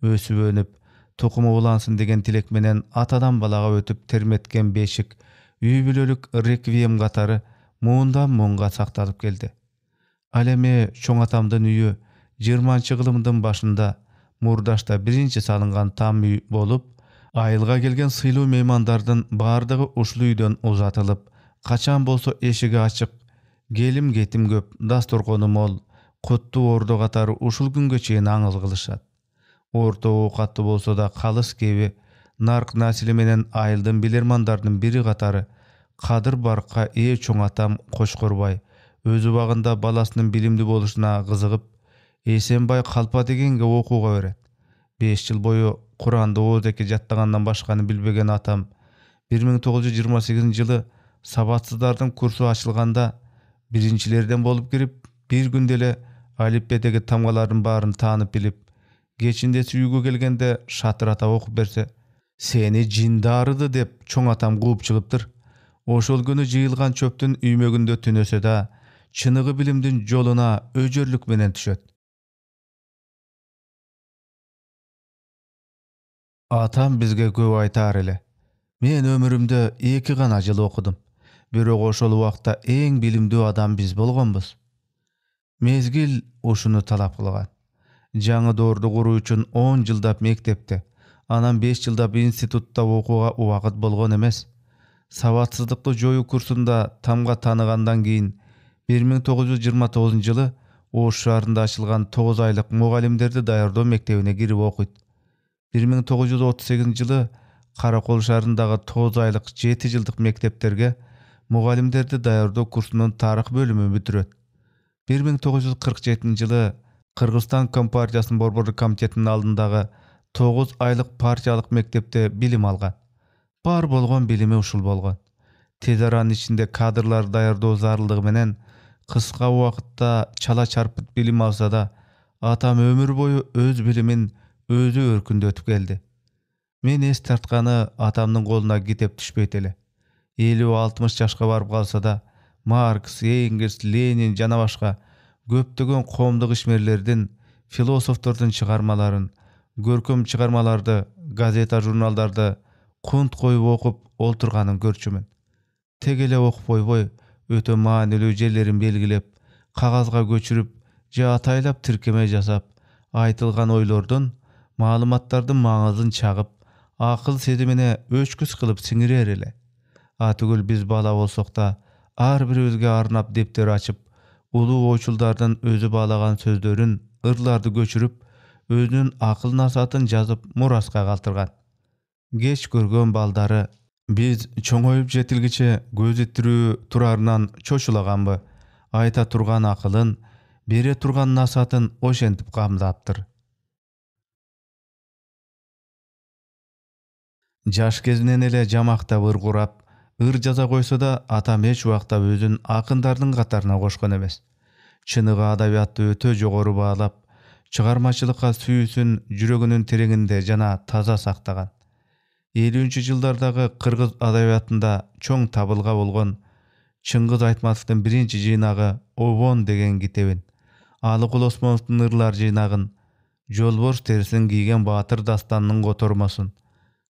Өсүп өнүп, тукуму улансын деген тилек менен атадан балага өтүп терметкен бешик үй бүлөлүк реквием катары муундан муунга сакталып келди. Ал эми чоң атамдын үйү 20-кылымдын башында Мурдашта биринчи салынган там үй болуп, айылга келген сыйлуу меймандардын бардыгы ушул үйдөн узатылып, качан болсо эшиги ачык, келим кетим көп, дасторкону мол, куттуу ордо катары ушул күнгө чейин аңыз кылышат. Орто оокаттуу болсо да калыс кеби, нарк насили менен айылдын билермандардын бири катары кадыр баркка ээ чоң атам Кошкорбай өз убагында баласынын билимдүү болушуна кызыгып, Эсенбай Калпа дегенге окууга берет. 5 жыл бою Куранды ооз-эки жаттагандан башканы билбеген атам 1928-жылы сабатсыздардын курсу ачылганда биринчилерден болуп кирип, бир күндө эле алипбедеги тамгалардын баарын таанып билип, кечиндеси үйгө келгенде шатырата окуп берсе, сени жиндарыды деп чоң атам кууп чыгыптыр. Ошол күнү жыйылган чөптүн үймөгүндө түнөсө да, чыныгы билимдин жолуна өжөрлүк менен түшөт. Атам бизге көп айтар эле. Мен өмүрүмдө 2 гана жыл окудум. Бирок ошол убакта эң билимдүү адам биз болгонбуз. Мезгил ушуну талап кылган. Жаңы доорду куруу үчүн 10 жылдап мектепте, анан 5 жылдап институтта окууга убакыт болгон эмес. Сабатсыздыкты жоюу курсунда тамга тааныгандан кийин 1929-жылы Ош шаарында ачылган 9 айлык мугалимдерди даярдоо мектебине кирип окуйт. 1938-жылы Каракол шаарындагы 9 айлык 7 жылдык мектептерге мугалимдерди даярдоо курсунун тарых бөлүмүн бүтүрөт. 1947-жылы Кыргызстан Компартиясынын Борбордук комитетинин алдындагы 9 айлык партиялык мектепте билим алган. Бар болгон билими ушул болгон. Тез аранын ичинде кадрлар даярдоо зарылдыгы менен кыска убакытта чала чарпыт билим алса да, атам өмүр бою өз билимин өзү өркүндөтүп келди. Мен эс тартканы атамдын колуна китеп түшпөйт эле. 50-60 жашка барып калса да, Маркс, Энгельс, Ленин жана башка көптөгөн коомдук ишмерлердин, философтордун чыгармаларын, көркөм чыгармаларды, газета, журналдарды кунт коюп окуп олтурганын көрчүмүн. Тег эле окуп койбой, өтө маанилүү жерлерин белгилеп, кагазга көчүрүп, же атайлап тиркеме жасап, айтылган ойлордун, маалыматтардын маңызын чагып, акыл сезимине өчкүс кылып сиңирер эле. Атүгүл биз бала болсок да, ар бирибизге арнап дептер ачып, улуу ойчулдардын өзү баалаган сөздөрүн, ырларды көчүрүп, өзүнүн акыл насаатын жазып мураска калтырган. Кеч көргөн балдары биз чоңоюп жетилгиче көзү тирүү турарынан чочулаганбы, айта турган акылын, бере турган насаатын ошентип камдаптыр. Жаш кезинен эле жамактап ыр курап, ыр жаза койсо да, атам эч убакта өзүн акындардын катарына кошкон эмес. Чыныгы адабиятты өтө жогору баалап, чыгармачылыкка сүйүүсүн жүрөгүнүн тереңинде жана таза сактаган. 50-жылдардагы кыргыз адабиятында чоң табылга болгон Чыңгыз Айтматовдун биринчи жыйнагы Обон деген китебин, Алыкул Осмоновдун ырлар жыйнагын, Жолборс терисин кийген баатыр дастанынын котормосун,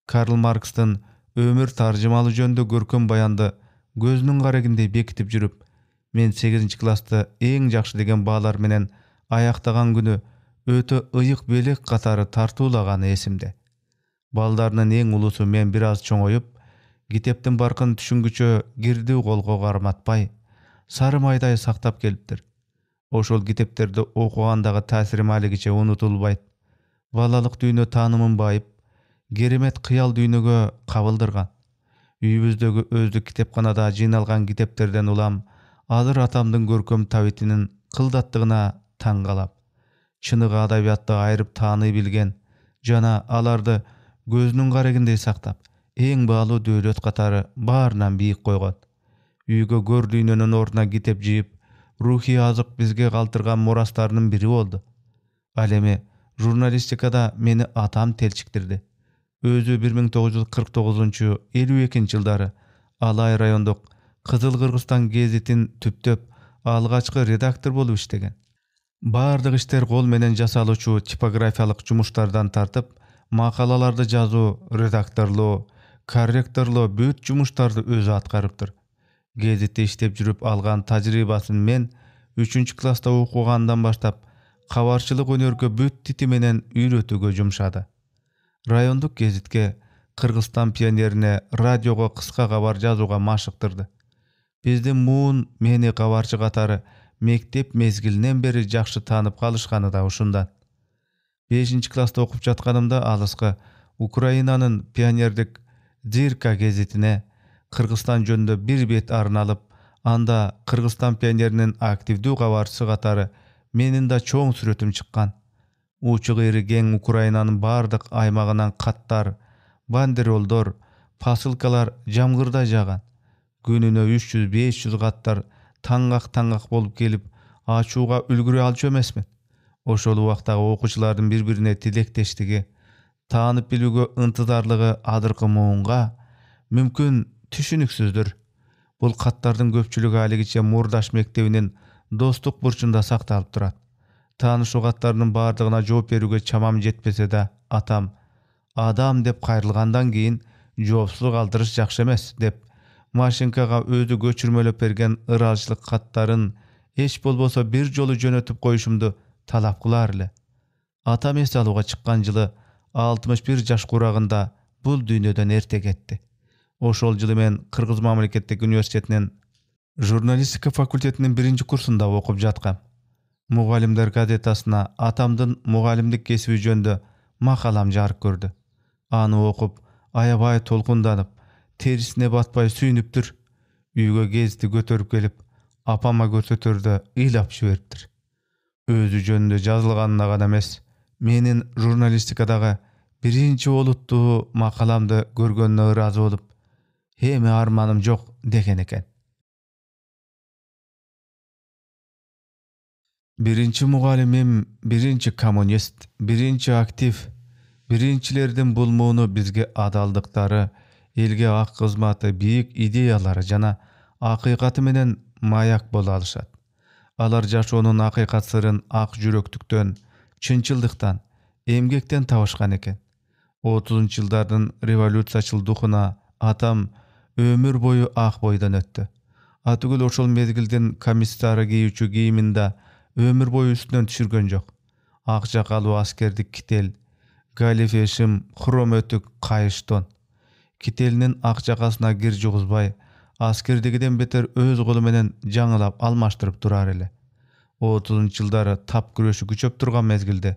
Карл Маркстын өмүр таржымалы жөнүндө көркөм баянды көзүнүн карегиндей бекитип жүрүп, мен 8-классты эң жакшы деген баалар менен аяктаган күнү өтө ыйык белек катары тартуулаганы эсимде. Балдарынын эң улусу мен бир аз чоңоюп, китептин баркын түшүнгүчө кирдүү колго карматпай, сары майдай сактап келиптир. Ошол китептерди окугандагы таасирим алигиче унутулбайт. Балалык дүйнө таанымын байып, керемет кыял дүйнөгө кабылдырган. Үйүбүздөгү өздүк китепканада жыйналган китептерден улам, азыр атамдын көркөм табитинин кылдаттыгына таң калам. Чыныгы адабиятты айырып тааный билген жана аларды көзүнүн карегиндей сактап, эң баалуу дөөлөт катары баарынан бийик койгон. Үйгө көр дүйнөнүн ордуна китеп жыйып, рухий азык бизге калтырган мурастарынын бири болду. Ал эми журналистикада мени атам телчиктирди. Өзү 1949-52-жылдары Алай райондук Кызыл Кыргызстан гезитин түптөп, алгачкы редактор болуп иштеген. Бардык иштер кол менен жасалуучу типографиялык жумуштардан тартып, макалаларды жазуу, редакторлоо, корректорлоо бүт жумуштарды өзү аткарыптыр. Гезитте иштеп жүрүп алган тажрыйбасын мен 3 класста окугандан баштап кабарчылык өнөргө бүт тити менен үйрөтүүгө жумшады. Райондук гезитке, Кыргызстан пионерине, радиого кыска кабар жазууга машыктырды. Биздин муун мени кабарчы катары мектеп мезгилинен бери жакшы таанып калышканы да ушундан. 5 класста окуп жатканымда алыскы Украинанын пионердик Зирка гезитине Кыргызстан жөнүндө бир бет арналып, анда Кыргызстан пионеринин активдүү кабарчысы катары менин да чоң сүрөтүм чыккан. Учу кыйры кең Украинанын бардык аймагынан каттар, бандеролдор, посылкалар жамгырда жаган. Күнүнө 300-500 каттар таңгак болуп келип, ачууга үлгүрө алчу эмесмин. Ошол убактагы окуучулардын бири-бирине тилектештиги, таанып билүүгө ынтызарлыгы адыркы муунга мүмкүн түшүнүксүздүр. Бул каттардын көпчүлүгү алигиче Мурдаш мектебинин достук бурчунда сакталып турат. Таанышуу каттарынын бардыгына жооп берүүгө чамам жетпесе да, атам адам деп кайрылгандан кийин жоопсуз калтырыш жакшы эмес деп машинкага өзү көчүрмөлөп берген ыралчылык каттарын эч болбосо бир жолу жөнөтүп коюшумду талап кылар эле. Атам эс алууга чыккан жылы 61 жаш курагында бул дүйнөдөн эрте кетти. Ошол жылы мен Кыргыз мамлекеттик университетинин журналистика факультетинин 1-курсунда окуп жаткам. Мугалимдер газетасына атамдын мугалимдик кесиби жөнүндө макалам жарык көрдү. Аны окуп, аябай толкунданып, терисине батпай сүйүнүптүр. Үйгө гезити көтөрүп келип, апама көрсөтөрдө ыйлап жибериптир. Өзү жөнүндө жазылганына гана эмес, менин журналистикадагы 1-олуттуу макаламды көргөнүнө ыраазы болуп, эми арманым жок деген экен. Биринчи мугалимим, биринчи коммунист, биринчи актив, биринчилердин бул мууну бизге адалдыктары, элге ак кызматы, бийик идеялары жана акыйкаты менен маяк боло алышат. Алар жашоонун акыйкат сырын ак жүрөктүктөн, чынчылдыктан, эмгектен табышкан экен. 30-жылдардын революциячыл духуна атам өмүр бою ак бойдон өттү. Атүгүл ошол мезгилдин комиссары кийүүчү кийимин да өмүр бою үстүнөн түшүргөн жок. Ак жакалуу аскердик кител, галифе шым, хром өтүк, кайыштон. Кителинин ак жакасына кир жугузбай, аскердигиден бетер өз колу менен жаңылап алмаштырып турар эле. 30-жылдары тап күрөшү күчөп турган мезгилде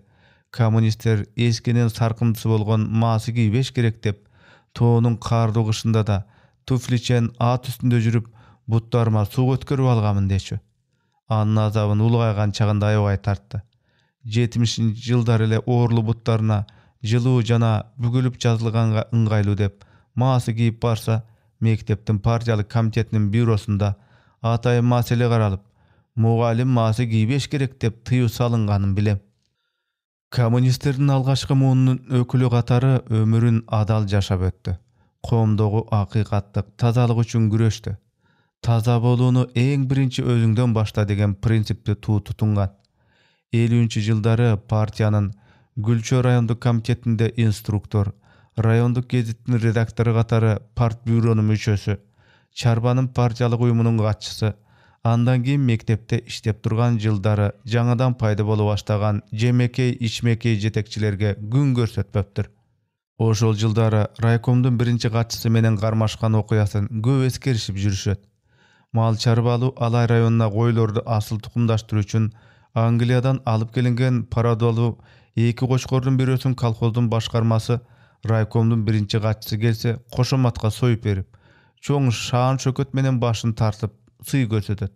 коммунисттер эскинин саркындысы болгон маасы кийбеш керек деп, тоонун каардуу кышында да туфличен ат үстүндө жүрүп, буттарыма суу өткөрүп алганмын дечү. Анын азабын улгайган чагында аябай тартты. 70-жылдары эле оорлуу буттарына жылуу жана бүгүлүп жазылганга ыңгайлуу деп маасы кийип барса, мектептин партиялык комитетинин бюросунда атайын маселе каралып, мугалим маасы кийбеш керек деп тыюу салынганын билем. Коммунисттердин алгачкы муунун өкүлү катары өмүрүн адал жашап өттү. Коомдогу акыйкаттык тазалык үчүн күрөштү. Таза болууну эң биринчи өзүңдөн башта деген принципти туу тутунган. 50-жылдары партиянын Гүлчө райондук комитетинде инструктор, райондук гезиттин редактору катары партбюронун мүчөсү, Чарбанын партиялык уюмунун катчысы, андан кийин мектепте иштеп турган жылдары жаңадан пайда боло баштаган жемекей-ичмекей жетекчилерге күн көрсөтпөптүр. Ошол жылдары райкомдун 1-катчысы менен кармашкан окуясын көп эскеришип жүрүшөт. Мал чарбалуу Алай районуна койлорду асыл тукумдаштыруу үчүн Англиядан алып келинген парадолу 2 кочкордун бирөөсүн колхоздун башкармасы райкомдун 1-катчысы келсе кошоматка союп берип, чоң шаан шөкөт менен башын тартып сый көрсөтөт.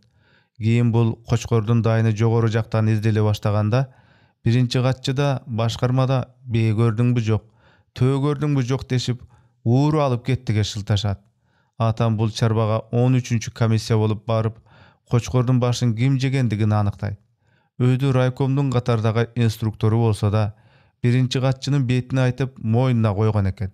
Кийин бул кочкордун дайыны жогору жактан изделе баштаганда 1-катчы да башкармада бээ көрдүңбү жок, төө көрдүңбү жок дешип ууру алып кеттиге шылташат. Атам бул чарбага 13-комиссия болуп барып, кочкордун башын ким жегендигин аныктайт. Өзү райкомдун катардагы инструктору болсо да, 1-катчынын бетин айтып мойнуна койгон экен.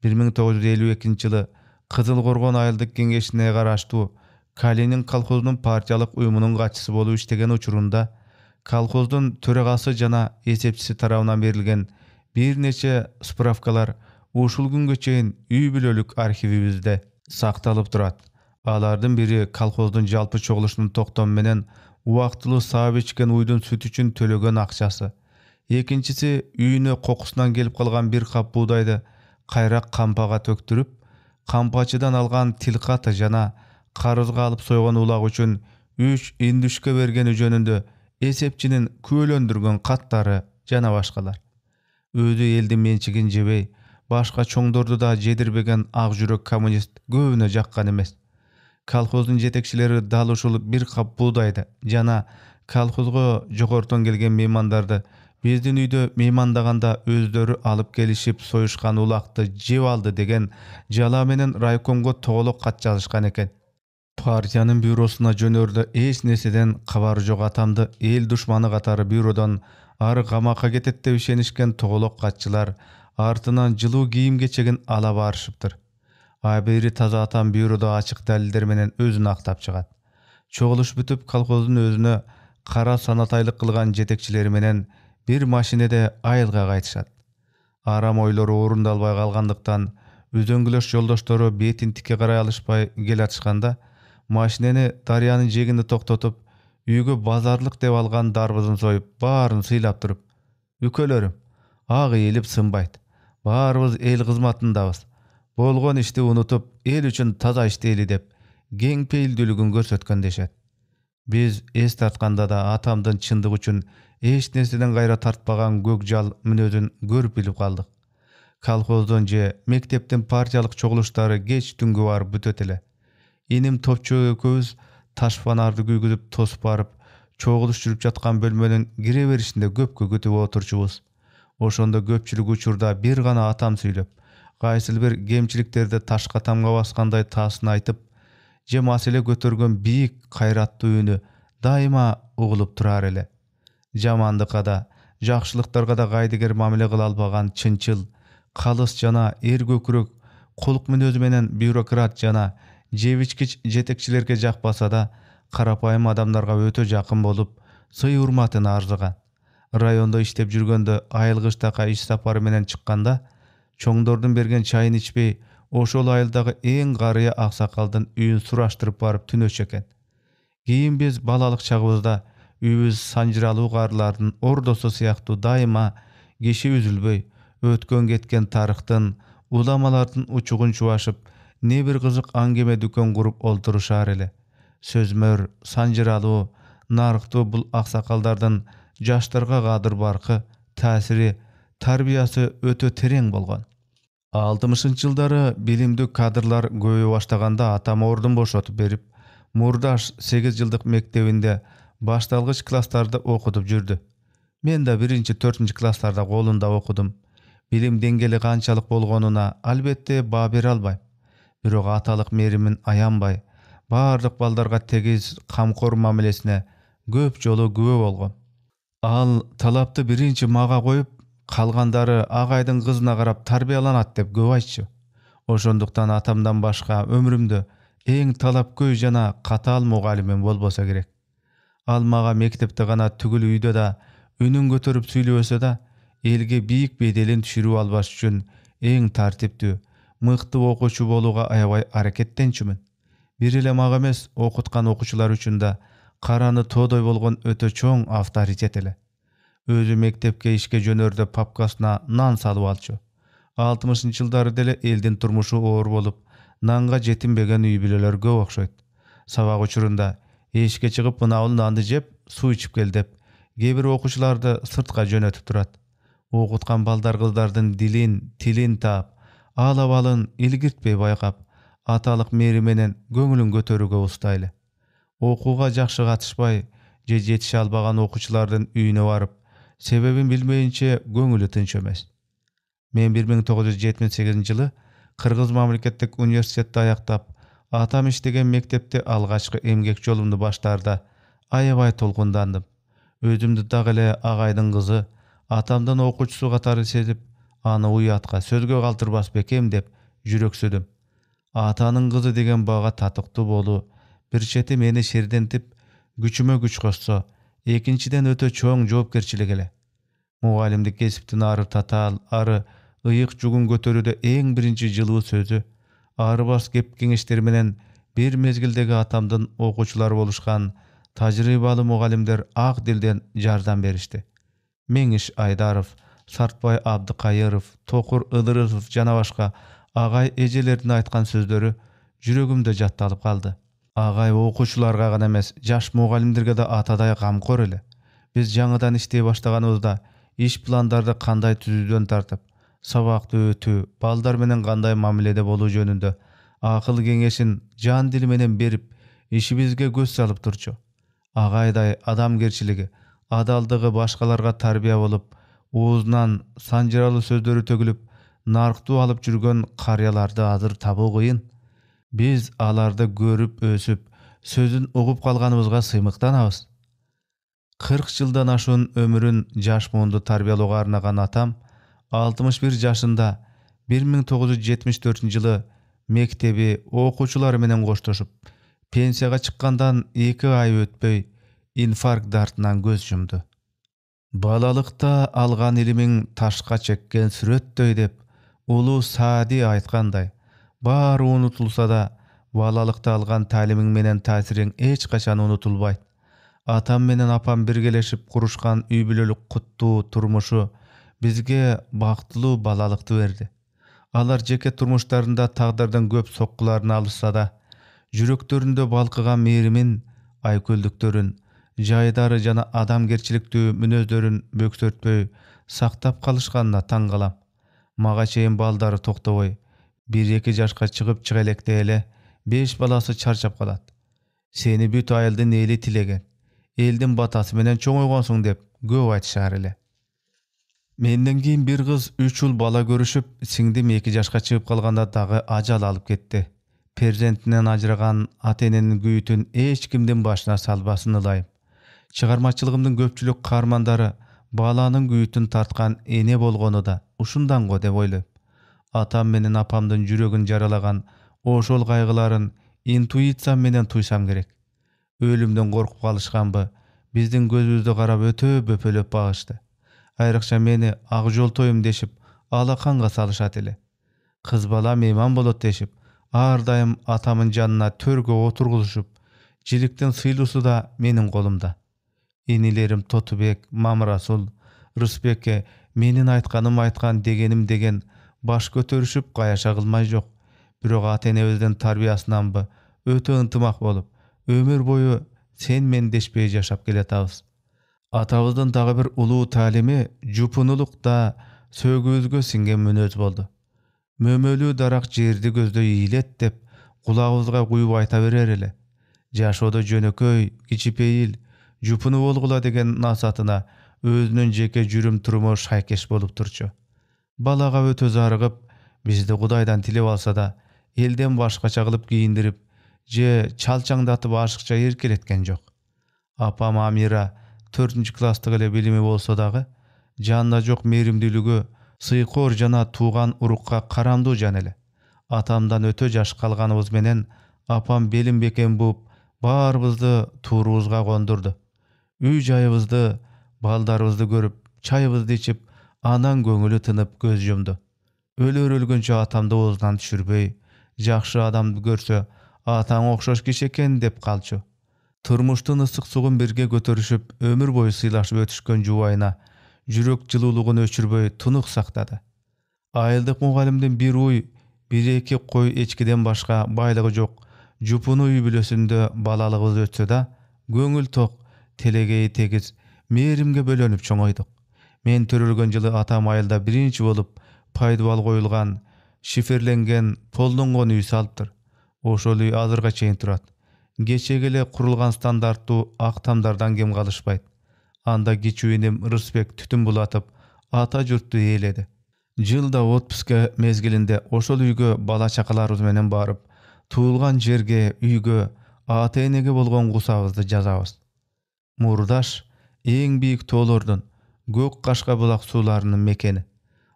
1952-жылы Кызыл Коргон айылдык кеңешине караштуу Калинин колхоздун партиялык уюмунун катчысы болуп иштеген учурунда колхоздун төрагасы жана эсепчиси тарабынан берилген бир нече справкалар ушул күнгө чейин үй бүлөлүк архивибизде сакталып турат. Алардын бири колхоздун жалпы чогулушунун токтому менен убактылуу саап ичкен уйдун сүт үчүн төлөгөн акчасы. Экинчиси үйүнө кокусунан келип калган бир кап буудайды кайрак кампага төктүрүп, кампачыдан алган тилкаты жана карызга алып сойгон улак үчүн 3 индүшкө бергени жөнүндө эсепчинин күбөлөндүргөн каттары жана башкалар. Өзү элдин менчигин жебей, башка чоңдорду да жедирбеген ак жүрөк коммунист көбүнө жаккан эмес. Колхоздун жетекчилери дал ушул бир кап буудайды жана колхозго жогортон келген меймандарды биздин үйдө меймандаганда өздөрү алып келишип союшкан улакты жеп алды деген жала менен райкомго тоголок кат жазышкан экен. Партиянын бюросуна жөнөрдө эч нерседен кабары жок атамды эл душманы катары бюродон ары камакка кетет деп ишенишкен тоголок катчылар артынан жылуу кийим кечегин ала барышыптыр. Бери таза атам бюродо ачык далилдер менен өзүн актап чыгат. Чогулуш бүтүп колхоздун өзүнө кара санатайлык кылган жетекчилери менен бир машинеде айылга кайтышат. Арам ойлору орундалбай калгандыктан үзөңгүлөш жолдоштору бетин тикке карай алышпай келатышканда машинени дарыянын жээгинде токтотуп, үйгө базарлык деп алган дарбызын союп, баарын сыйлап туруп: "Үкөлөрүм, ак ийилип сынбайт. Баарыбыз эл кызматындабыз. Болгон ишти унутуп, эл үчүн таза иштейли" деп кең пейилдүүлүгүн көрсөткөн дешет. Биз эс тартканда да атамдын чындык үчүн эч нерседен кайра тартпаган көк жал мүнөзүн көрүп билип калдык. Колхоздун же мектептин партиялык чогулуштары кеч түнгө барып бүтөт эле. Иним топчу экөөбүз таш фонарды күйгүзүп тосуп барып, чогулуш жүрүп жаткан бөлмөнүн кире беришинде көпкө күтүп отурчубуз. Ошондо көпчүлүк учурда бир гана атам сүйлөп, кайсыл бир кемчиликтерди ташка тамга баскандай таасын айтып, же маселе көтөргөн бийик кайраттуу үнү дайыма угулуп турар эле. Жамандыкка да, жакшылыктарга да кайдыгер мамиле кыла албаган чынчыл, калыс жана эр көкүрөк кулк мүнөзү менен бюрократ жана жебичкич жетекчилерге жакпаса да, карапайым адамдарга өтө жакын болуп, сый урматын арзыган. Райондо иштеп жүргөндө айылгычтакка иш сапары менен чыкканда, чоңдордун берген чайын ичпей, ошол айылдагы эң карыя аксакалдын үйүн сураштырып барып түнөчү экен. Кийин биз балалык чагыбызда үйүбүз санжыралуу каарылардын ордосу сыяктуу дайыма киши үзүлбөй, өткөн кеткен тарыхтын, уламалардын учугун чубашып, не бир кызык аңгеме дүкөн куруп олтурушар эле. Сөзмөр, санжыралуу, нарыктуу бул аксакалдардын жаштарга кадыр баркы, таасири, тарбиясы өтө терең болгон. 60-жылдары билимдүү кадрлар көбөйө баштаганда атам ордун бошотуп берип, Мурдаш 8 жылдык мектебинде башталгыч класстарды окутуп жүрдү. Мен да 1-4 класстарда колунда окудум. Билим деңгээли канчалык болгонуна албетте баа бере албайм. Бирок аталык мээримин аянбай, баардык балдарга тегиз камкор мамилесине көп жолу күбө болгом. Ал талапты биринчи мага коюп, калгандары агайдын кызына карап тарбияланат деп көп айтчу. Ошондуктан атамдан башка өмүрүмдө эң талапкөй жана катаал мугалимим болбосо керек. Ал мага мектепте гана түгүл үйдө да үнүн көтөрүп сүйлөбөсө да, элге бийик беделин түшүрүп албаш үчүн эң тартиптүү, мыкты окуучу болууга аябай аракеттенчүмүн. Бир эле мага эмес, окуткан окуучулар үчүн да караны тоодой болгон өтө чоң авторитет эле. Өзү мектепке ишке жөнөрдө папкасына нан салып алчу. 60-жылдары деле элдин турмушу оор болуп, нанга жетинбеген үй бүлөлөр көп окшойт. Сабак учурунда эшикке чыгып, мына бул нанды жеп, суу ичип кел деп, кээ бир окуучуларды сыртка жөнөтүп турат. Окуткан балдар кыздардын дилин, тилин таап, аала-балын илгиртпей байкап, аталык мэри менен көңүлүн көтөрүүгө устайлы. Окууга жакшы катышпай, же жетише албаган окуучулардын үйүнө барып, себебин билмейинче көңүлү тынч эмес. Мен 1978 жылы Кыргыз мамлекеттик университетти аяктап, атам иштеген мектепте алгачкы эмгек жолумду баштаарда аябай толкундандым. Өзүмдү дагы эле агайдын кызы, атамдын окуучусу катары сезип, аны уятка сөзгө калтырбас бекем деп жүрөксөдүм. Атанын кызы деген бага татыктуу болуу бир чети мени шердентип, күчүмө күч кошсо, экинчиден өтө чоң жоопкерчилик эле. Мугалимдик кесиптин ары татаал, ары ыйык жүгүн көтөрүүдө эң биринчи жылуу сөзү, арыбас кеп кеңештери менен бир мезгилдеги атамдын окуучулары болушкан tajribali mugallimler ak dilden jardam berişdi. Meňiş Aydarov, Sartbay Abdykayırov, Tokur Ydyrysov jana başga agay ejelerinin aýtgan sözleri jüregimde jatdalyp kaldy. Agay okuwçylarga gana emes, jaş mugallimlerge de ataday gamkor ele. Biz jaňydan işleýe başlaganybızda iş plandardy kanday tüzүүдөн tartyp, sabakty ötü, baldar menen kanday mamilede boluu jönünde akyl geňeşin jan dili menen berip, işibizge göz salyp durçu. Agayday adamgerçiligi, adaldygy başgalarga tarbiýa bolup, uwuzundan sanjyraly sözleri tögülüp, narkty alyp jürgen karyalarda azyr tabuu kıyın. Biz alarda görüp ösüp, sözün ugup kalganybızga syymykdanabys. 40 ýyldan aşyn ömürün jaş mundu tarbiýalaga arnagan atam 61 ýaşynda 1974-ýyly mektebi okuwçylary menen goşdoşup, pensiýaga çykkandan 2 ay ötböй infarkt dartyndan göz yumdy. Balalykda algan ilimiň taşka çekken süretдөй dep Ulu Sadi aýtganday, bary unutulsa da balalykda algan talimiň menen täsiriň hiç kaçan unutulbaýt. Atam menen apam birgeleşip kuruşkan üýbülelik kuttu turmuşu bizge baktılı balalykty berdi. Alar jeke turmuşlarında tagdyrdan köp sokkularyny alışsa da, jüreklerinde balkygan mehrimin, aýköldüklerin, jaýdary jana adamgerçilikdүү münözlerin böksörtpöy saktap kalyşganyna taň galam. Maga çeýin baldary toktoboy, 1-2 jaşka çygyp çygelekde ele 5 balasy çarçap kalat. Seni büt aýyldy neýli tilegen, eldin batasy menen çoňoýgonsuň dep göp aýtşar ele. Menden keyin bir kız 3 yıl bala görüşüp, siňdim 2 yaşka çıkıp kalganda dağı ajal alıp ketdi. Perzentinden ajragan ata-enenin güýtün hiç kimden başına salbasyny ılayım. Çıgarmaçylygymdyň köpçülük karmandary balanyň güýtün tartkan ene bolgonu da uşundan go dep oýlaýp. Atam menen apamdyn jüregin jaralagan oşol gaýgylaryn intuitsiýam menen tuýsam gerek. Ölümden gorkup kalyşganby, bizdiň gözübizde garap ötö böpelep bagyşdy. Ayrıkça meni Akjol toyum deşip alakanga salışat ele. Kız bala meyman bolot deşip ağırdaym atamın canına törge oturguluşup, jilikten sıylusu da menin kolumda. Inilerim Totubek, Mamrasul, Rıspeke menin aytkanım aytkan degenim degen baş götörüşüp gayaşa kılmay jok. Birok ata-enebizden tarbiýasyndan by ötö ıntymak bolup, ömür boyu sen men deşpey yaşap keletabız. Atabızdan dağı bir ulu talimi jupunuluk da sögüzgö singen münöz boldu. Mömölü darak jerdi gözde ilet dep kulağımızga kuyup ayta berer ele. Jaşoda jönököy, kiçipeyil, jupunu bolgula degen nasatyna özünün jeke jürüm turumu şaýkeş bolup turçu. Balaga ötö zarıgıp, bizde Kudaydan tilep alsa da, elden başkaça kılıp giyindirip, je çalçaňdatyp aşykça erkeletken jok. Apam Amira 4-nji klassyk ele bilimi bolsa dagy, janda jok merimdiligi, syykor jana tuğan urukka karamduu jan ele. Atamdan ötö jaş kalganybız menen apam belim beken bup, barybızdy tuğrubuzga kondurdu. Üy jaýybızdy, baldarybızdy görüp, çaýybızdy içip, anan göňüli tynyp göz yumdu. Öler ölgünçe atamdy ozundan düşürbey, jakşı adamdy görse, ataň okşoş kişi eken dep kalçu. Turmuştun ısık suğun birge götörüşüp, ömür boyu sıylaşıp ötüşkön juwayna, jürek jıluluğun öçürböy tunuq saktady. Aýyldyk mugallimden bir uy, 1-2 koy eçkiden başka baylygy jok, jupunu uy bülösünde balalygybız ötse da, göňül tok, telegeyi tegiz, merimge bölönüp çoňoýduk. Men törülgen jyly atam aýylda birinçi bolup, paýdybal goýulgan, şifirlengen, poldungon uy salypdyr. Oşol uy azyrga çeýin turat. Geçegele kurulgan standarttu aktamdardan kim kalyşpaýt. Anda giçüýinim Rıspek tütün bulatyp, ata jurtdy eýledi. Jylda otpuska mezgilinde oşol üýge bala çakalarybız menen baryp, tuğulgan jerge, üýge, ata-enege bolgon gusabızdy jazabız. Murdaş, eň biýik toolordun, gök kaşka bulak suwlarynyň mekeni.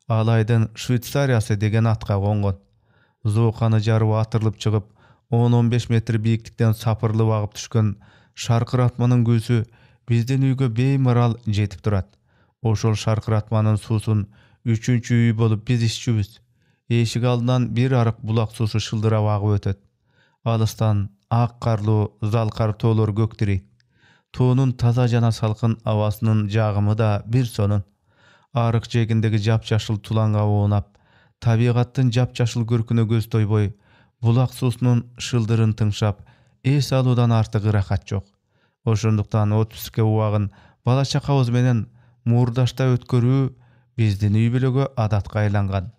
Alaýdyn Şwitsariýasy degen atga gongon. Zokany jaryp atyrlyp çygyp, 10-15 metr biýiklikden sapyrlyp agyp düşkön şarkıratmanyň göýsü bizden üýge beýmaral jetip durat. Oşol şarkıratmanyň suwsun 3-nji üý bolup biz içýübüz. Eşik aldydan bir arık bulak suwsy şıldyrap agyp ötet. Alystan ak karly, zalkar toolor gökdiri. Тоонун таза жана салкын абасынын жагымы да бир сонун. Арык жээгиндеги жапжашыл туланга оонап, табигаттын жапжашыл көркүнө көз тойбой, булак суусунун шылдырын тыңшап, эс алуудан артык ырахат жок. Ошондуктан отпускке убагын бала чакабыз менен мурдашта өткөрүү биздин үй бүлөгө адатка айланган.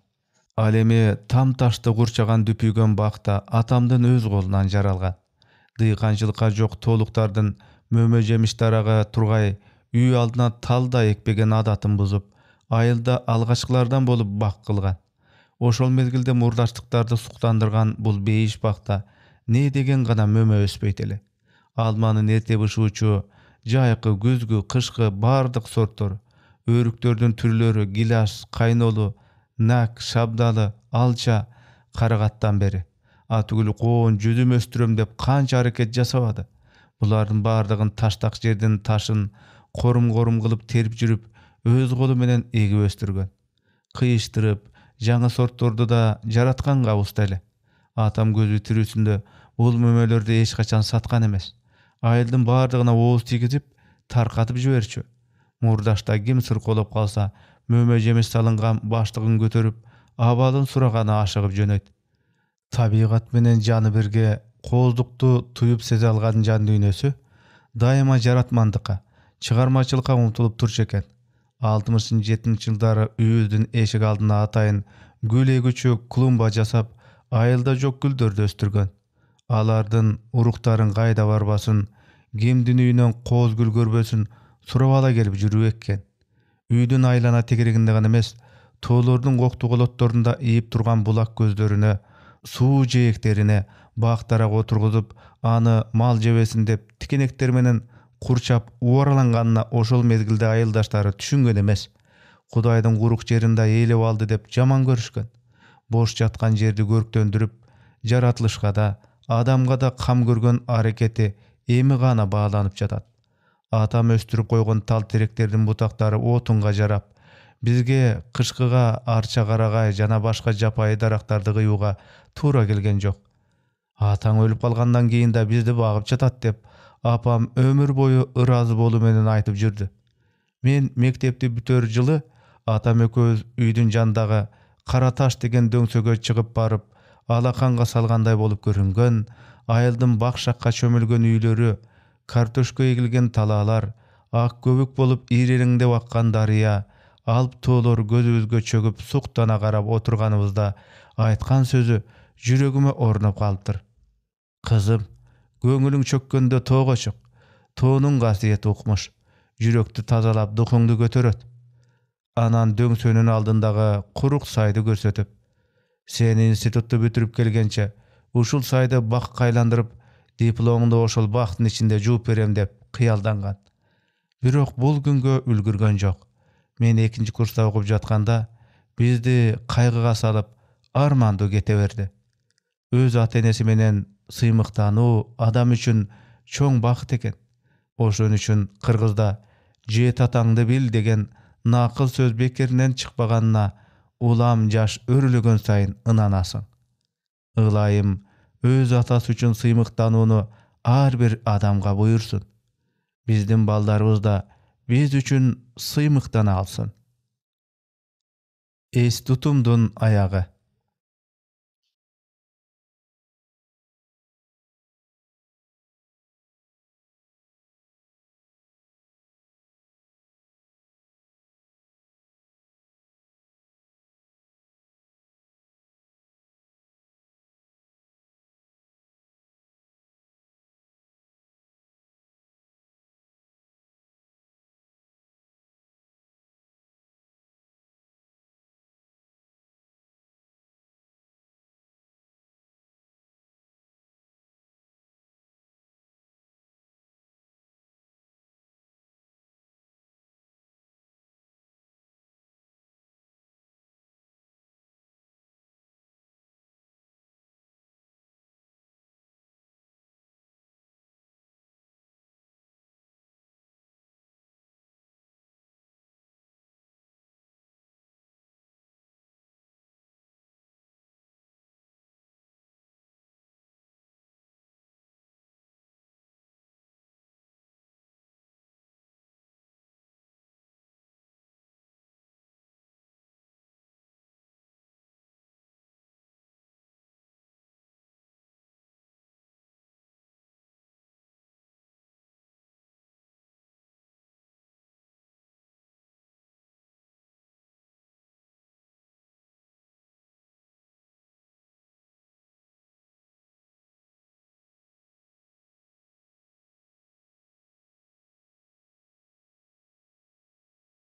Ал эми там ташты курчаган дүпүйгөн бакта атамдын өз колунан жаралган. Дыйканчылыкка жок тоолуктардын мөмө жемиш дарага тургай үй алдына талда экпеген адатын бузуп, айылда алгачкылардан болуп бак кылган. Ошол мезгилде мурдаштыктарды суктандырган бул бейиш бакта не деген гана мөмө өспөйт эле. Алманын эрте бышуучу, жайкы, күзгү, кышкы бардык сорттор, өрүктөрдүн түрлөрү гилаш, кайнолу, нак, шабдалы, алча, карагаттан бери. Атүгүл коон, жүзүм өстүрөм деп канча аракет жасабады. Булардын бардыгын таштак жердин ташын корум кылып терип жүрүп, өз колу менен эгип өстүргөн. Кыйыштырып, жаңы сортторду да жаратканга уста эле. Атам көзү тирүүсүндө бул мөмөлөрдү эч качан саткан эмес. Айылдын бардыгына ооз тийгизип, таркатып жиберчү. Мурдашта ким сыркоолоп калса, мөмө жемиш салынган баштыгын көтөрүп, абалын сураганы ашыгып жөнөйт. Табигат менен жаны бирге кооздукту туюп сезе алган жан дүйнөсү дайыма жаратмандыкка, чыгармачылыкка умтулуп турчу экен. 60-70 жылдары үйүбүздүн эшик алдына атайын гүл эгүүчү клумба жасап, айылда жок гүлдөрдү өстүргөн. Алардын уруктарын кайда барбасын, кимдин үйүнөн кооз гүл көрбөсүн сурап ала келип жүрүп эккен. Үйдүн айлана тегерегинде гана эмес, тоолордун кокту колотторунда ийип турган булак көздөрүнө, суу жээктерине бактарак отургузуп, аны мал жебесин деп тикенектер менен курчап убараланганына ошол мезгилде айылдаштары түшүнгөн эмес. Кудайдын курук жерин да ээлеп алды деп жаман көрүшкөн. Бош жаткан жерди көрктөндүрүп, жаратылышка да, адамга да кам көргөн аракети эми гана бааланып жатат. Атам өстүрүп койгон тал теректердин бутактары отунга жарап, бизге кышкыга арча карагай жана башка жапайы дарактарды кыюуга туура келген жок. Атаң өлүп калгандан кийин да бизди багып жатат деп апам өмүр бою ыраазы болуу менен айтып жүрдү. Мен мектепти бүтөр жылы атам экөөбүз үйдүн жандагы Кара таш деген дөңсөгө чыгып барып, алаканга салгандай болуп көрүнгөн, айылдын бакшакка чөмүлгөн үйлөрү, картошка эгилген талаалар, ак көбүк болуп ирелеңдеп аккан дарыя, алып тоолор көзүбүзгө чөгүп суктана карап отурганыбызда айткан сөзү жүрөгүмө орноп калыптыр. Кызым, көңүлүң чөккөндө тоого чык. Тоонун касиети укмуш, жүрөктү тазалап духуңду көтөрөт. Анан дөңсөнүн алдындагы курук сайды көрсөтүп, сен институтту бүтүрүп келгенче ушул сайды бакка айландырып, дипломуңду ошол бактын ичинде жууп берем деп кыялданган. Бирок бул күнгө үлгүргөн жок. Мен 2 курста окуп жатканда бизди кайгыга салып, армандуу кете берди. Өз ата-энеси менен сыймыктануу адам үчүн чоң бакыт экен. Ошон үчүн кыргызда "Жет атаңды бил" деген накыл сөз бекеринен чыкпаганына улам жаш өрүлөгөн сайын ынанасың. Ылайым өз атасы үчүн сыймыктанууну ар бир адамга буйрсун. Биздин балдарыбыз да биз үчүн сыймыктана алсын. Эс тутумдун аягы.